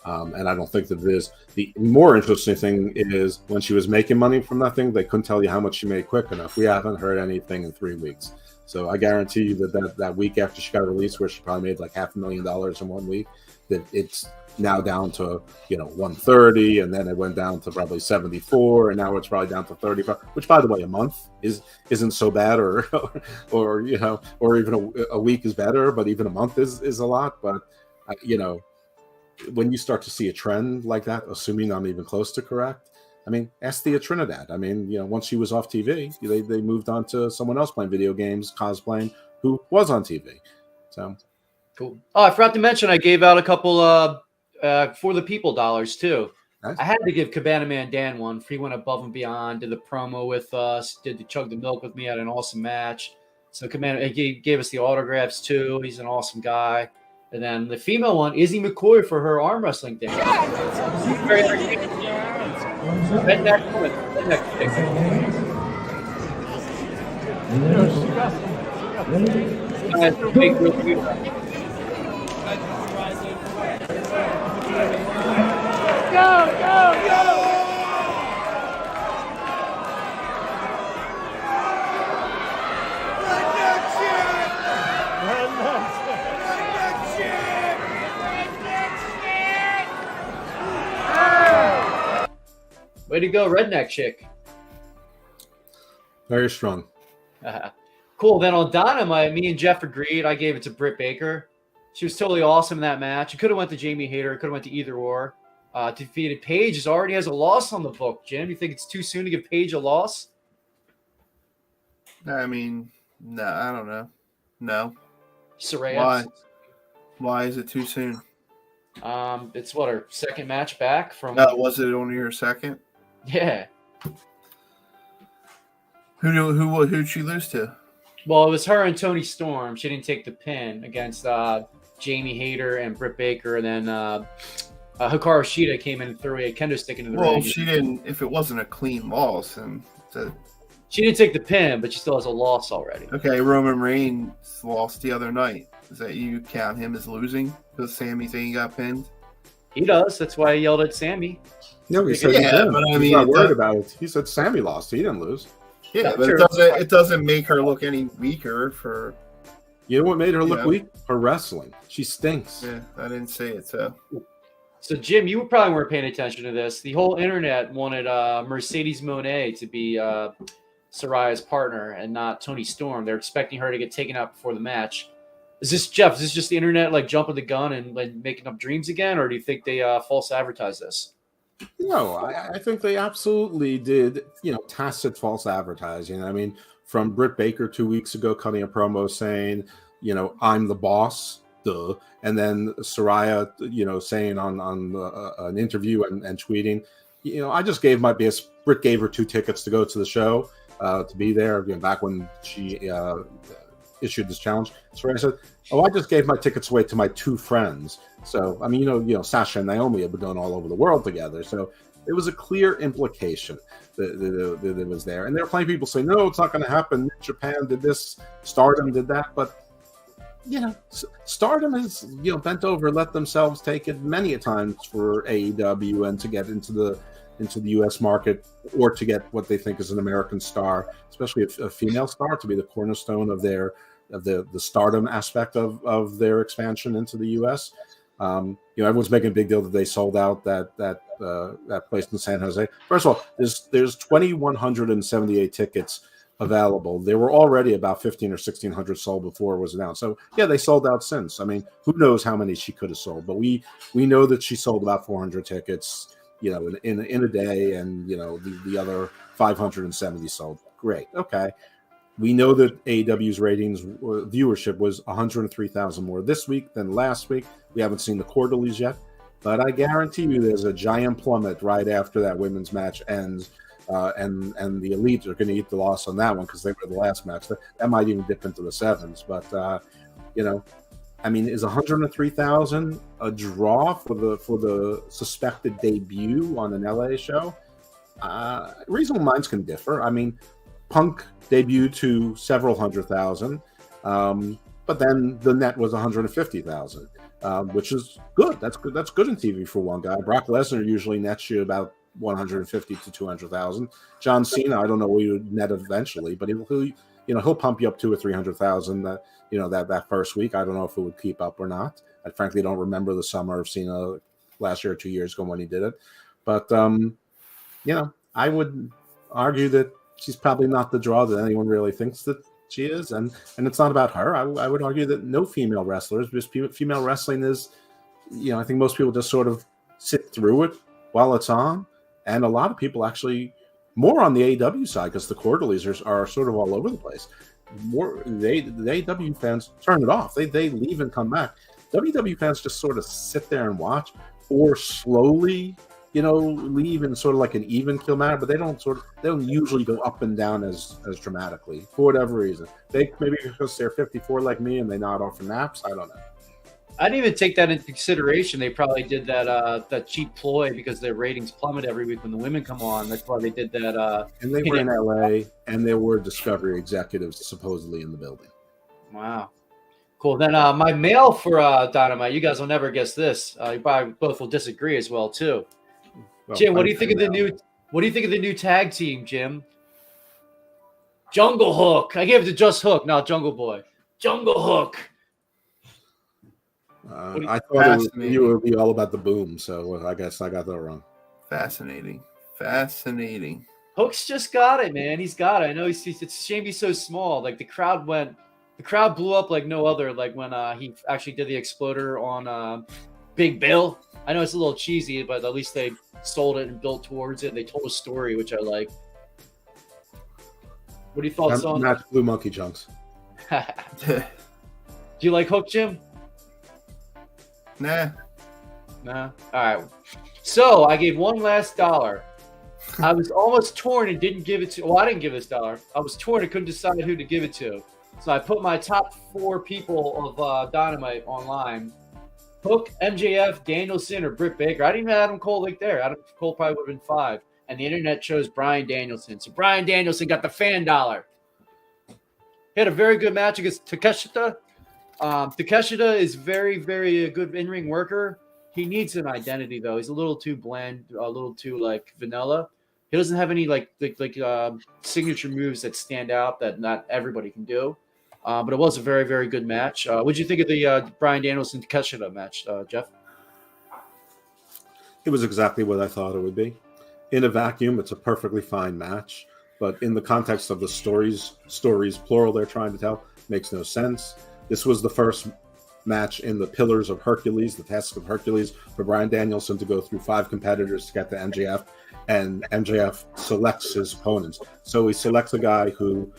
and I don't think that it is. The more interesting thing is when she was making money from nothing, they couldn't tell you how much she made quick enough. We haven't heard anything in 3 weeks. So I guarantee you that week after she got released, where she probably made like $500,000 in 1 week, that it's now down to 130, and then it went down to probably 74, and now it's probably down to 35. Which, by the way, a month isn't so bad, or even a week is better, but even a month is a lot. But when you start to see a trend like that, assuming I'm even close to correct. I mean, ask Thea Trinidad. I mean, once she was off TV, they moved on to someone else playing video games, cosplaying, who was on TV. So cool. Oh, I forgot to mention, I gave out a couple for the people dollars too. Nice. I had to give Cabana Man Dan one. He went above and beyond, did the promo with us, did the chug the milk with me, had an awesome match. So Cabana, he gave us the autographs too. He's an awesome guy. And then the female one, Izzy McCoy, for her arm wrestling thing. Very entertaining. Redneck woman. Redneck chick. Go! Way to go, redneck chick. Very strong. Cool. Then on Dynamite, me and Jeff agreed. I gave it to Britt Baker. She was totally awesome in that match. It could have went to Jamie Hayter. It could have went to either or. Defeated Paige. Already has a loss on the book. Jim, you think it's too soon to give Paige a loss? I mean, no, I don't know. No. Saraya. Why is it too soon? It's her second match back from. Was it only her second? Yeah. Who'd she lose to? Well, it was her and Toni Storm. She didn't take the pin against Jamie Hayter and Britt Baker, and then Hikaru Shida came in and threw a kendo stick into the ring. Well, she didn't. If it wasn't a clean loss, then she didn't take the pin, but she still has a loss already. Okay, Roman Reigns lost the other night. Is that you count him as losing because Sami Zayn got pinned? He does. That's why I yelled at Sammy. No, he said but I mean, he's not worried about it. He said Sammy lost. He didn't lose. Yeah, but it doesn't make her look any weaker for. You know what made her look weak? Her wrestling. She stinks. Yeah, I didn't say it. So Jim, you probably weren't paying attention to this. The whole internet wanted Mercedes Moné to be Saraya's partner and not Toni Storm. They're expecting her to get taken out before the match. Is this just the internet like jumping the gun and like making up dreams again, or do you think they false advertise this? No, I think they absolutely did, tacit false advertising. I mean, from Britt Baker 2 weeks ago cutting a promo saying, I'm the boss, duh. And then Saraya, saying on an interview and tweeting, I just gave my biggest. Britt gave her 2 tickets to go to the show, to be there, back when she issued this challenge. Saraya said, I just gave my tickets away to my 2 friends. So, I mean, Sasha and Naomi have been going all over the world together. So it was a clear implication that it was there. And there are plenty of people saying, no, it's not going to happen. Japan did this. Stardom did that. But, Stardom has, bent over, let themselves take it many a times for AEW and to get into the U.S. market or to get what they think is an American star, especially a female star, to be the cornerstone of the Stardom aspect of their expansion into the U.S. Everyone's making a big deal that they sold out that place in San Jose. First of all, there's 2,178 tickets available. There were already about 1,500 or 1,600 sold before it was announced. So yeah, they sold out since. I mean, who knows how many she could have sold? But we know that she sold about 400 tickets, in a day, and the other 570 sold. Great, okay. We know that AEW's ratings viewership was 103,000 more this week than last week. We haven't seen the quarterlies yet, but I guarantee you there's a giant plummet right after that women's match ends, and the Elite are going to eat the loss on that one because they were the last match. That might even dip into the 7s, but I mean, is 103,000 a draw for the suspected debut on an LA show? Reasonable minds can differ. I mean, Punk debuted to several 100,000, but then the net was 150,000, which is good. That's good. That's good in TV for one guy. Brock Lesnar usually nets you about 150 to 200,000. John Cena, I don't know what he would net eventually, but he'll pump you up 200,000 or 300,000. That first week. I don't know if it would keep up or not. I frankly don't remember the summer of Cena last year or 2 years ago when he did it. But I would argue that she's probably not the draw that anyone really thinks that she is, and it's not about her. I would argue that no female wrestlers, because female wrestling is, I think most people just sort of sit through it while it's on, and a lot of people actually more on the AEW side because the quarterlies are sort of all over the place. The AEW fans turn it off. They leave and come back. WWE fans just sort of sit there and watch, or slowly leave in sort of like an even kill manner, but they don't usually go up and down as dramatically for whatever reason. They maybe because they're 54 like me and they nod off for naps. I don't know. I didn't even take that into consideration. They probably did that cheap ploy because their ratings plummet every week when the women come on. That's why they did that. And they were in LA, and there were Discovery executives supposedly in the building. Wow. Cool. Then my mail for Dynamite, you guys will never guess this. You probably both will disagree as well, too. Well, Jim, what do you think of the new tag team, Jim? Jungle Hook. I gave it to Just Hook, not Jungle Boy. Jungle Hook. I thought you would be all about the boom, so I guess I got that wrong. Fascinating. Hook's just got it, man. He's got it. I know it's a shame he's so small. Like the crowd blew up like no other. Like when he actually did the exploder on Big Bill. I know it's a little cheesy, but at least they sold it and built towards it. And they told a story, which I like. What are your thoughts on that? Blue monkey chunks. Do you like Hook, Jim? Nah. All right. So I gave one last $1. I was almost torn and didn't give it to. Well, I didn't give this $1. I was torn and couldn't decide who to give it to. So I put my top 4 people of Dynamite online. Hook, MJF, Danielson, or Britt Baker. I didn't even have Adam Cole there. Adam Cole probably would have been 5. And the internet chose Bryan Danielson. So Bryan Danielson got the fan $1. He had a very good match against Takeshita. Takeshita is very, very good in-ring worker. He needs an identity, though. He's a little too bland, a little too, vanilla. He doesn't have any, signature moves that stand out that not everybody can do. But it was a very, very good match. What did you think of the Bryan Danielson-Takeshita match, Jeff? It was exactly what I thought it would be. In a vacuum, it's a perfectly fine match. But in the context of the stories plural they're trying to tell, makes no sense. This was the first match in the Pillars of Hercules, the Task of Hercules, for Bryan Danielson to go through 5 competitors to get to MJF, and MJF selects his opponents. So he selects a guy who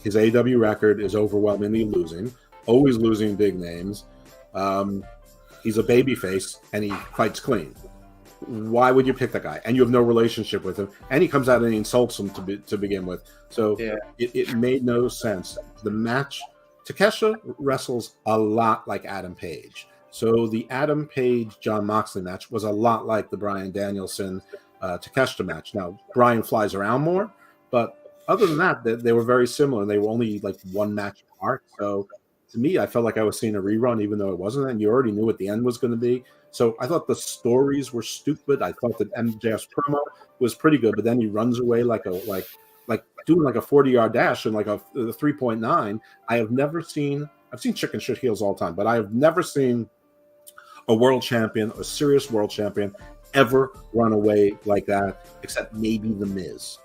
his AEW record is overwhelmingly losing, always losing big names. He's a babyface, and he fights clean. Why would you pick that guy? And you have no relationship with him, and he comes out and he insults him to begin with. So yeah. It made no sense. The match, Takeshita wrestles a lot like Adam Page. So the Adam Page John Moxley match was a lot like the Bryan Danielson Takeshita match. Now Bryan flies around more, but other than that, they were very similar. They were only like one match apart. So to me, I felt like I was seeing a rerun, even though it wasn't. And you already knew what the end was going to be. So I thought the stories were stupid. I thought that MJF's promo was pretty good, but then he runs away like doing like a 40-yard dash and like a 3.9. I've seen chicken shit heels all the time, but I have never seen a world champion, a serious world champion, ever run away like that, except maybe The Miz.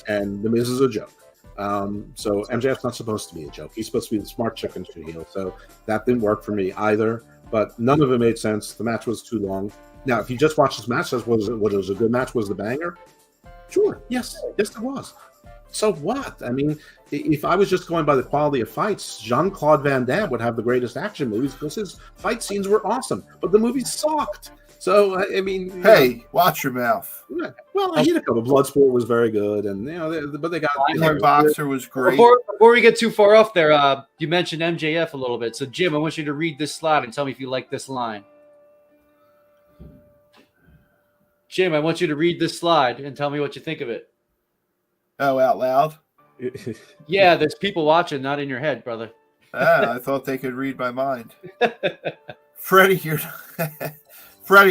And The Miz is a joke. So MJF's not supposed to be a joke. He's supposed to be the smart chicken shit heel. So that didn't work for me either. But none of it made sense. The match was too long. Now, if you just watch this match, was a good match? Was the banger? Sure. Yes, it was. So what? I mean, if I was just going by the quality of fights, Jean-Claude Van Damme would have the greatest action movies because his fight scenes were awesome. But the movie sucked. So I mean, you Hey, watch your mouth. know, well, I hit a couple. Bloodsport was very good, and but they got Kickboxer was great. Before we get too far off there, you mentioned MJF a little bit. So, Jim, I want you to read this slide and tell me if you like this line. Jim, I want you to read this slide and tell me what you think of it. Oh, out loud? Yeah, there's people watching, not in your head, brother. I thought they could read my mind. Freddie,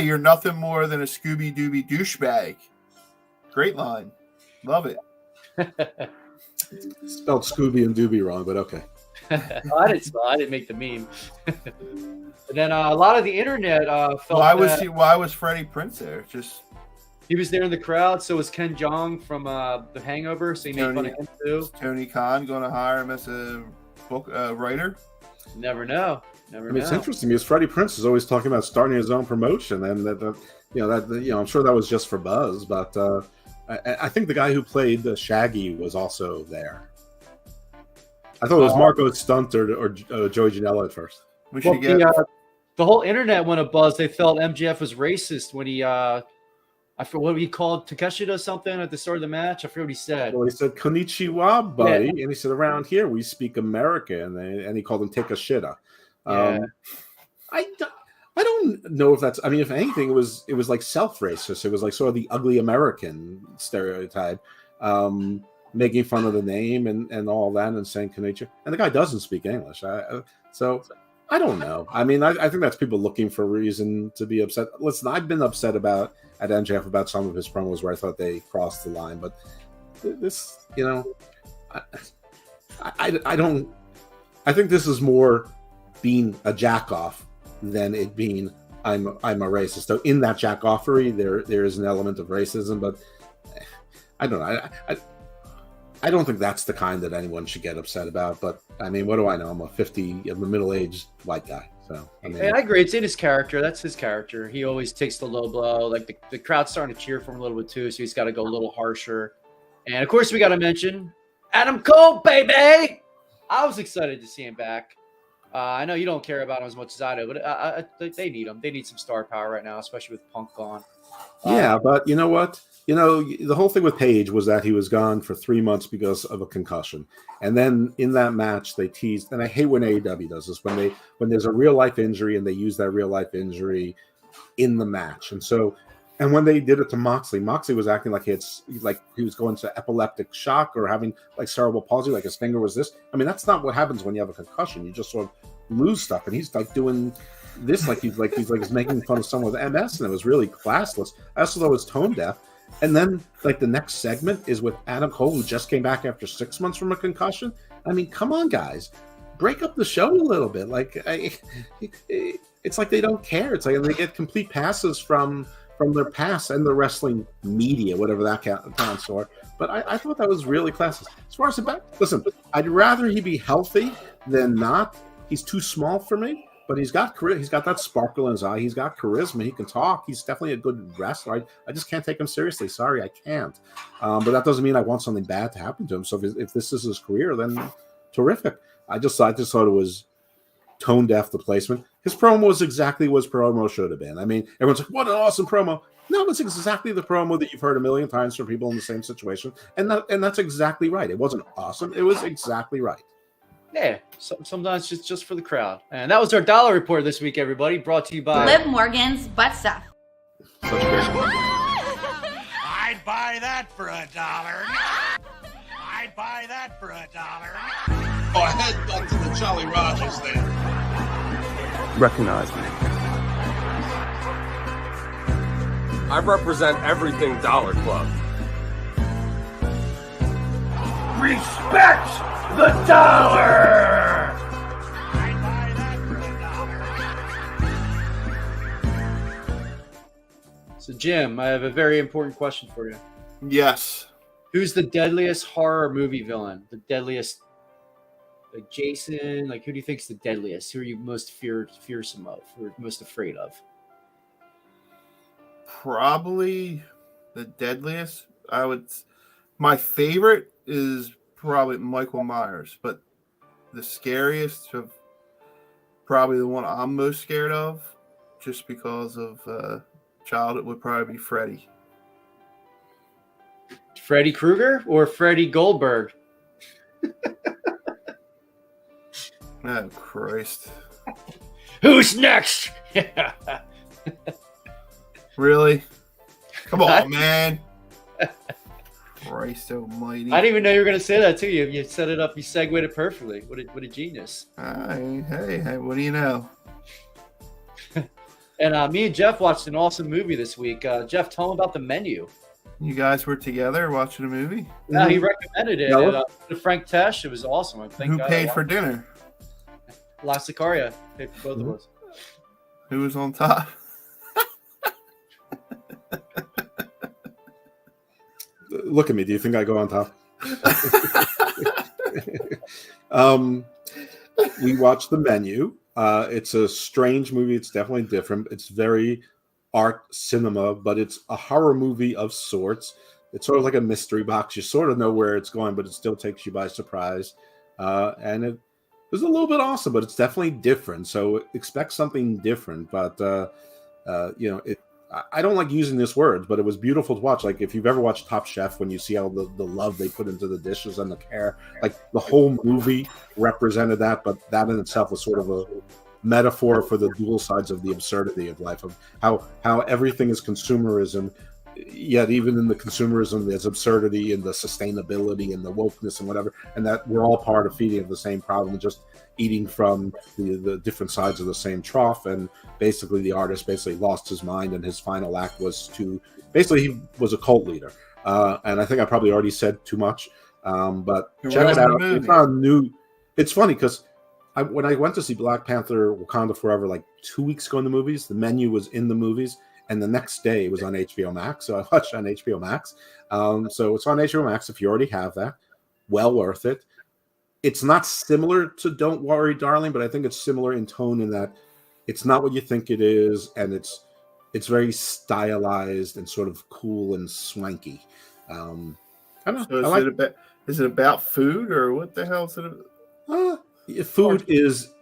you're nothing more than a Scooby-Dooby douchebag. Great line. Love it. Spelled Scooby and Doobie wrong, but okay. I didn't make the meme. And then a lot of the internet felt why was Freddie Prinze there? Just he was there in the crowd. So was Ken Jeong from The Hangover. So he made fun of him too. Is Tony Khan going to hire him as a book writer? Never know. It's interesting because Freddie Prinze is always talking about starting his own promotion, and I'm sure that was just for buzz, but I think the guy who played Shaggy was also there. I thought it was Marco Stunt or Joey Janela at first. The whole internet went abuzz. They felt MJF was racist when he I forget what he called Takeshita something at the start of the match. I forget what he said. Well, he said "Konnichiwa, buddy," and he said, "Around here we speak American," and he called him Takeshita. Yeah. I don't know if that's. I mean, if anything, it was like self-racist. It was like sort of the ugly American stereotype, making fun of the name and all that, and saying "Konnichiwa." And the guy doesn't speak English, so I don't know. I mean, I think that's people looking for a reason to be upset. Listen, I've been upset at MJF about some of his promos where I thought they crossed the line, but this, I don't. I think this is more being a jack-off than it being I'm a racist. So in that jack-offery, there is an element of racism, but I don't know. I don't think that's the kind that anyone should get upset about. But I mean, what do I know? I'm a middle-aged white guy. So I mean, I agree. It's in his character. That's his character. He always takes the low blow. Like the crowd's starting to cheer for him a little bit too, so he's got to go a little harsher. And of course, we got to mention Adam Cole, baby. I was excited to see him back. I know you don't care about him as much as I do, but they need him. They need some star power right now, especially with Punk gone. Yeah, but you know what? The whole thing with Page was that he was gone for 3 months because of a concussion. And then in that match, they teased, and I hate when AEW does this, when there's a real life injury and they use that real life injury in the match. And when they did it to Moxley was acting like he was going to epileptic shock or having like cerebral palsy, like his finger was this. I mean, that's not what happens when you have a concussion. You just sort of lose stuff, and he's like doing this like he's making fun of someone with MS, and it was really classless. I also thought it was tone deaf. And then like the next segment is with Adam Cole, who just came back after 6 months from a concussion. I mean, come on, guys, break up the show a little bit. Like it's like they don't care. It's like they get complete passes from their past and the wrestling media, whatever that counts for. But I thought that was really classless. As far as the back, listen, I'd rather he be healthy than not. He's too small for me, but he's got that sparkle in his eye. He's got charisma. He can talk. He's definitely a good wrestler. I just can't take him seriously. Sorry, I can't. But that doesn't mean I want something bad to happen to him. So if this is his career, then terrific. I just thought it was tone deaf, the placement. His promo was exactly what his promo should have been. I mean, everyone's like, what an awesome promo. No, it's exactly the promo that you've heard a million times from people in the same situation. And that's exactly right. It wasn't awesome. It was exactly right. Yeah, sometimes it's just for the crowd. And that was our dollar report this week, everybody. Brought to you by Liv Morgan's Butt Stuff. Such a great one. I'd buy that for $1. I'd buy that for $1. Oh, head up to the Jolly Rogers there. Recognize me. I represent everything Dollar Club. Respect the dollar! I'd buy that for $1. So, Jim, I have a very important question for you. Yes. Who's the deadliest horror movie villain? The deadliest, like Jason? Like, who do you think is the deadliest? Who are you most fearsome of? Or most afraid of? Probably the deadliest. My favorite is probably Michael Myers, but the scariest of probably the one I'm most scared of, just because of child, it would probably be Freddy. Freddy Krueger or Freddy Goldberg? Oh, Christ. Who's next? Really? Come on, man. Christ almighty. I didn't even know you were going to say that, too. You set it up. You segued it perfectly. What a genius. Hey, what do you know? And me and Jeff watched an awesome movie this week. Jeff, tell him about The Menu. You guys were together watching a movie? No, he recommended it. No. Frank Tesh. It was awesome. Who paid for dinner? La Sicaria paid for both of us. Who was on top? Look at me. Do you think I go on top? We watched The Menu. It's a strange movie. It's definitely different. It's very art cinema, but it's a horror movie of sorts. It's sort of like a mystery box. You sort of know where it's going, but it still takes you by surprise. And it was a little bit awesome, but it's definitely different. So expect something different. But I don't like using this word, but it was beautiful to watch. Like if you've ever watched Top Chef, when you see all the love they put into the dishes and the care, like the whole movie represented that. But that in itself was sort of a metaphor for the dual sides of the absurdity of life, of how everything is consumerism, yet even in the consumerism there's absurdity and the sustainability and the wokeness and whatever, and that we're all part of feeding the same problem, just eating from the different sides of the same trough. And basically the artist lost his mind, and his final act was to he was a cult leader, and I think I probably already said too much, but check it out. It's not new. It's funny because when I went to see Black Panther Wakanda Forever like 2 weeks ago in the movies, The Menu was in the movies, and the next day it was on HBO Max. So I watched it on HBO Max. So it's on HBO Max if you already have that. Well worth it. It's not similar to Don't Worry, Darling, but I think it's similar in tone in that it's not what you think it is, and it's very stylized and sort of cool and swanky. I don't know. So is it about food, or what the hell is it about? Food is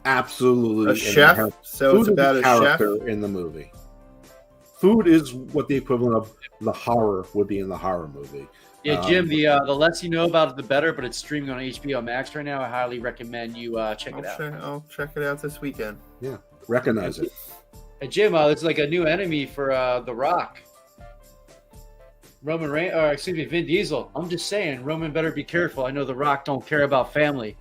absolutely a chef. So it's about a character chef in the movie. Food is what the equivalent of the horror would be in the horror movie. Yeah, Jim. The less you know about it, the better. But it's streaming on HBO Max right now. I highly recommend you check it out. I'll check it out this weekend. Yeah, recognize it. Hey, Jim, it's like a new enemy for The Rock. Vin Diesel. I'm just saying, Roman better be careful. I know The Rock don't care about family.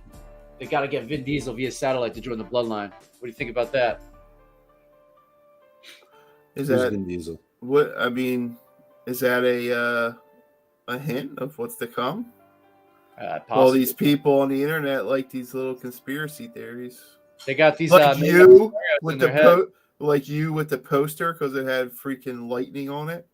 They got to get Vin Diesel via satellite to join the bloodline. What do you think about that? Is that Vin Diesel? What I mean, is that a hint of what's to come? All these people on the internet like these little conspiracy theories. They got these like you with the poster because it had freaking lightning on it.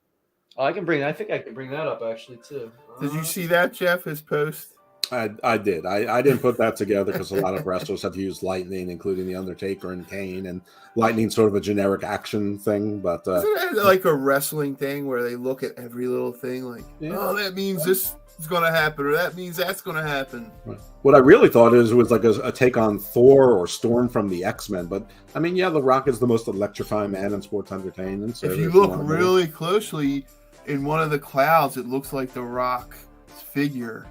Oh, I think I can bring that up actually too. Did you see that, Jeff? His post. I did. I didn't put that together because a lot of wrestlers have used lightning, including The Undertaker and Kane, and lightning's sort of a generic action thing. But isn't it like a wrestling thing where they look at every little thing like, oh, that means this is going to happen, or that means that's going to happen. Right. What I really thought it was like a take on Thor or Storm from the X-Men. But I mean, yeah, The Rock is the most electrifying man in sports entertainment. So if you look really closely in one of the clouds, it looks like The Rock's figure.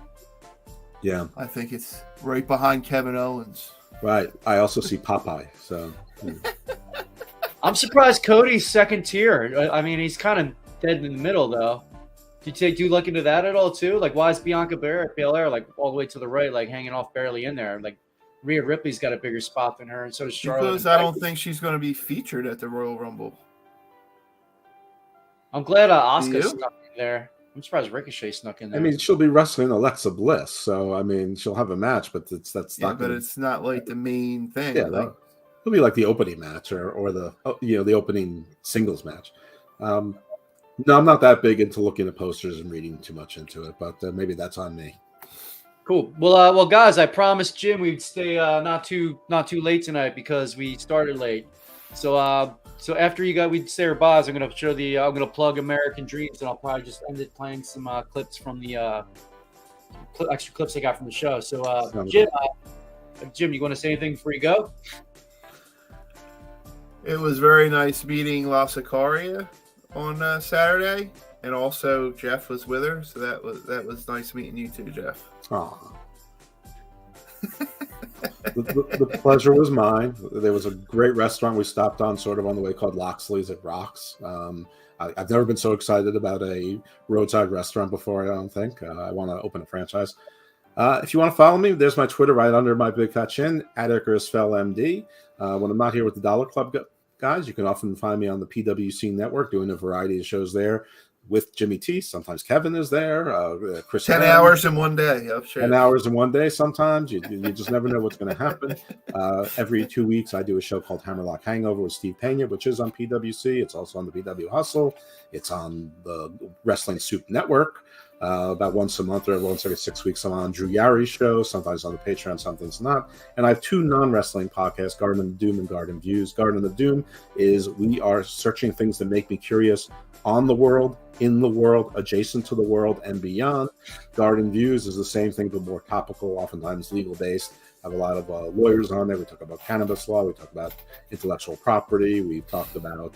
Yeah, I think it's right behind Kevin Owens. Right. I also see Popeye. So I'm surprised Cody's second tier. I mean, he's kind of dead in the middle, though. Do you look into that at all too? Like, why is Bianca Belair like all the way to the right, like hanging off barely in there? Like, Rhea Ripley's got a bigger spot than her, and so does Charlotte. Because I don't think she's going to be featured at the Royal Rumble. I'm glad Asuka snuck in there. I'm surprised Ricochet snuck in there. I mean, she'll be wrestling Alexa Bliss, so I mean, she'll have a match, but it's not like the main thing. Yeah, it'll be like the opening match or the the opening singles match. No, I'm not that big into looking at posters and reading too much into it, but maybe that's on me. Cool. Well, guys, I promised Jim we'd stay not too late tonight because we started late. So after we'd say our buys, I'm gonna plug American Dreams, and I'll probably just end it playing some clips from the extra clips I got from the show. So Jim, you want to say anything before you go? It was very nice meeting La Sicaria on Saturday, and also Jeff was with her, so that was nice meeting you too, Jeff. Oh. the pleasure was mine. There was a great restaurant we stopped on, sort of on the way, called Loxley's. It rocks. I've never been so excited about a roadside restaurant before. I don't think I want to open a franchise. If you want to follow me, there's my Twitter right under my big fat chin, @IcarusFellMD. When I'm not here with the Dollar Club guys, you can often find me on the PWC network doing a variety of shows there with Jimmy T. Sometimes Kevin is there. Chris 10 hours in one day. Yep, sure. 10 hours in one day sometimes. You just never know what's going to happen. Every 2 weeks, I do a show called Hammerlock Hangover with Steve Pena, which is on PWC. It's also on the PW Hustle. It's on the Wrestling Soup Network. About once a month or once every 6 weeks, I'm on Drew Yari's show, sometimes on the Patreon, sometimes not. And I have 2 non-wrestling podcasts, Garden of Doom and Garden Views. Garden of Doom is we are searching things that make me curious on the world, in the world, adjacent to the world, and beyond. Garden Views is the same thing, but more topical, oftentimes legal-based. I have a lot of lawyers on there. We talk about cannabis law. We talk about intellectual property. We talked about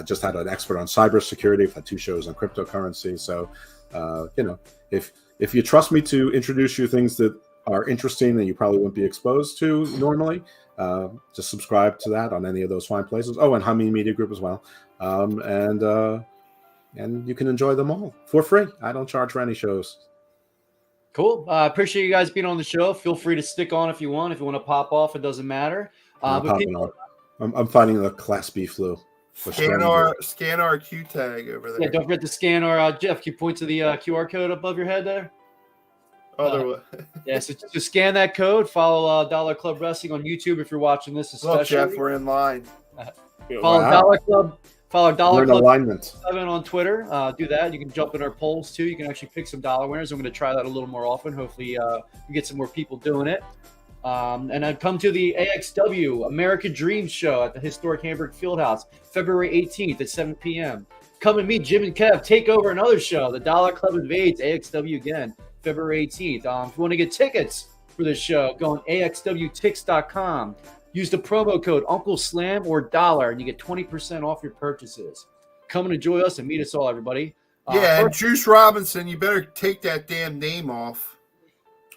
just had an expert on cybersecurity. We've had 2 shows on cryptocurrency. So, if you trust me to introduce you things that are interesting that you probably wouldn't be exposed to normally, just subscribe to that on any of those fine places. Oh, and Hameen Media Group as well. And you can enjoy them all for free. I don't charge for any shows. Cool. I appreciate you guys being on the show. Feel free to stick on if you want. If you want to pop off, it doesn't matter. I'm fighting the Class B flu. Scan our Q tag over there. Yeah, don't forget to scan our Jeff. Can you point to the QR code above your head there? Other way. Yeah, so just scan that code. Follow Dollar Club Wrestling on YouTube if you're watching this. Especially, look, Jeff, we're in line. Follow Dollar Club. Follow Dollar Club alignment 7 on Twitter. Do that. You can jump in our polls too. You can actually pick some dollar winners. I'm going to try that a little more often. Hopefully, we get some more people doing it. And I've come to the AXW America Dreams show at the historic Hamburg Fieldhouse, February 18th at 7 p.m. Come and meet Jim and Kev take over another show, the Dollar Club Invades AXW again, February 18th. If you want to get tickets for this show, go on AXWTix.com. Use the promo code Uncle Slam or Dollar, and you get 20% off your purchases. Come and enjoy us and meet us all, everybody. And Juice Robinson, you better take that damn name off.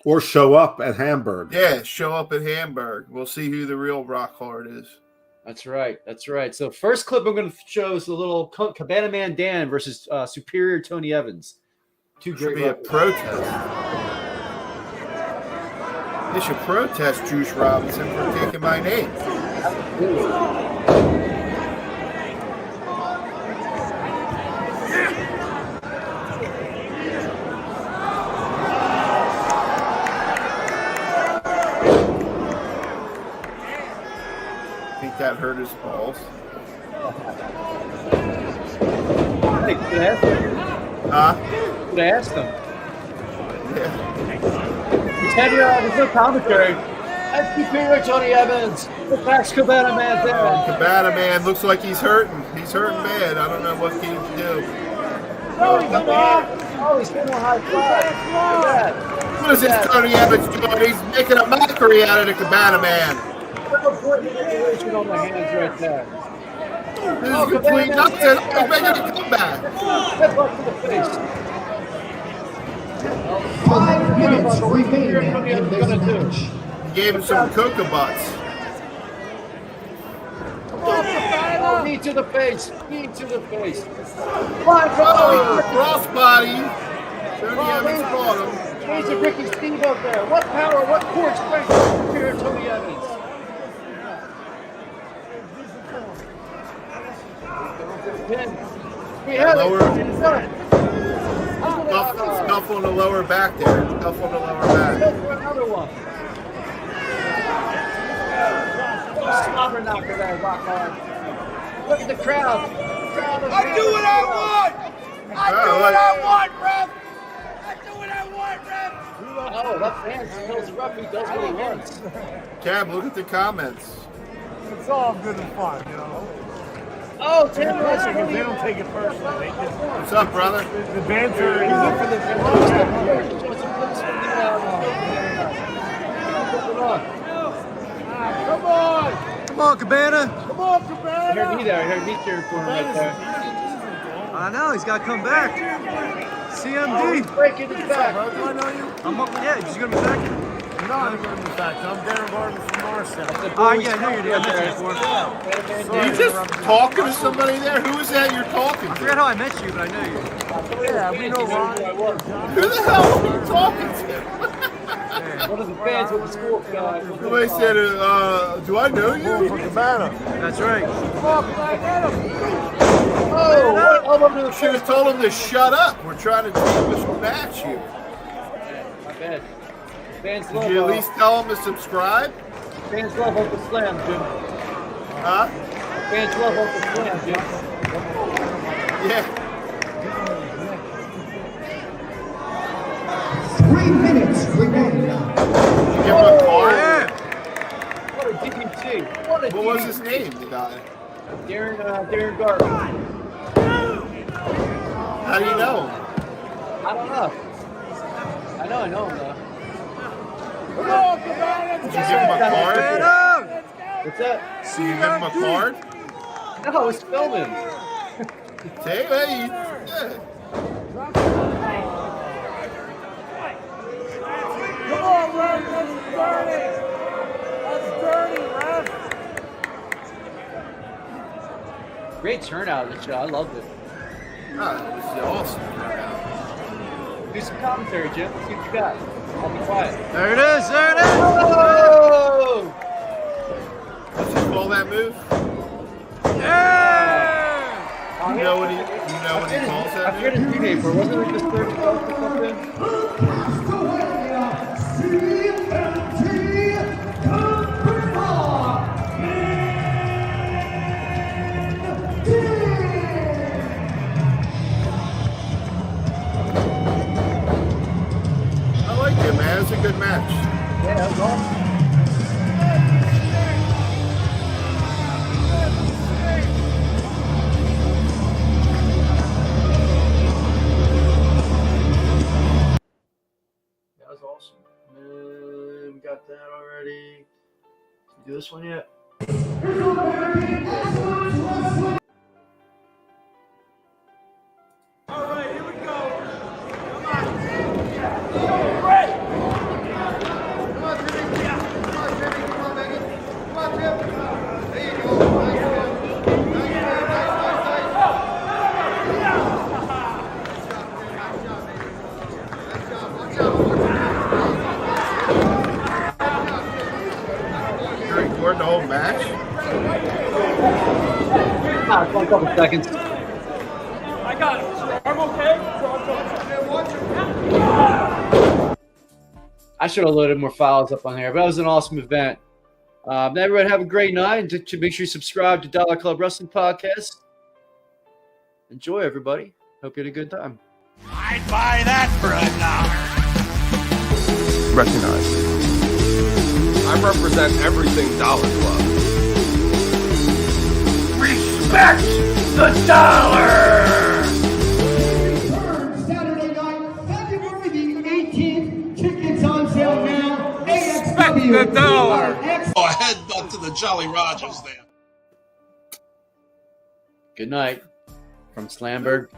Or show up at Hamburg. Yeah, show up at Hamburg. We'll see who the real rock hard is. That's right. That's right. So first clip I'm going to show is a little Cabana Man Dan versus Superior Tony Evans. Two great. Should be a protest. They should protest Juice Robinson for taking my name. That hurt his balls. Hey, could I ask him? Could I ask him? Yeah. He's had there's no commentary. That's Superior Tony Evans. The facts Cabana Man there. Cabana Man looks like he's hurting. He's hurting bad. I don't know what he can do. Oh, he's getting a high five. What is this Tony Evans doing? He's making a mockery out of the Cabana Man. On the hands right there. This is complete nonsense. He's making a comeback. 5 minutes remaining in this match. He gave him some cocoa butts. Knee to the face. Knee to the face. Crossbody. Tony Evans caught him. He's a Ricky Steve up there. What power, what core strength here, Tony Evans. Scuff on the lower back there. Scuff on the lower back. Another one. Slobber knocker there, rock hard. Look at the crowd. I do what I want! I do what I want, ref! I do what I want, ref! Oh, that fan tells the ref he does what he wants. Cab, look at the comments. It's all good and fun, you know. Oh, Tim, they don't take it personally. What's up, brother? The banter is for the come on! Come on, Cabana. Come on, I Cabana. heard me there. I heard me cheering for him right there. I know, he's got to come back. CMD. Breaking his back. Bro, do I know you? Yeah, he's going to be back. No, I'm going to be back. I'm Darren Gardner from Marshall. Yeah, I know you're doing that before. You just talking to somebody there? Who is that you're talking I to? forgot how I met you, but I know you. Yeah, we know Ron. Who the hell are you talking to? One of the fans with the school guy. Somebody said, do I know you? From Cabana. That's right. Oh, should have told him to shut up. We're trying to take this match here. My bad. Fans Did love, you at least tell him to subscribe? fans love Uncle Slam, Jim. Huh? Fans love Uncle Slam, Jim. Yeah. 3 minutes remaining. Did you give him a card? What a DDT. What a What was his name, the guy? Darren Gardner. How do you know him? I don't know. I know him though. Come on, Cabana. Did you give him a card? What's that? Did you give him a card? No, I was filming. Say, hey, yeah. Come on, Ref. That's dirty. That's dirty, Ref. Great turnout of the show. I loved it. Oh, that was awesome. Do some commentary, Jim. See what you got. I'll be quiet. There it is. There it is. Oh! What's he call that move? Yeah. You know what he calls I that forget move? his nickname for. Wasn't it just 30 or something? I like it, man. It's a good match. Yeah, that was awesome. That was awesome. We got that already. Did we do this one yet? You record the whole match? It's only a couple seconds. I got it. I'm okay. I should have loaded more files up on here, but that was an awesome event. Everyone have a great night. And make sure you subscribe to Dollar Club Wrestling Podcast. Enjoy, everybody. Hope you had a good time. I'd buy that for $1. Recognize me. I represent everything Dollar Club. Respect the dollar! Return Saturday night, February the 18th. Tickets on sale now. AXW. the dollar! Oh, head up to the Jolly Rogers there. Good night from Slamberg.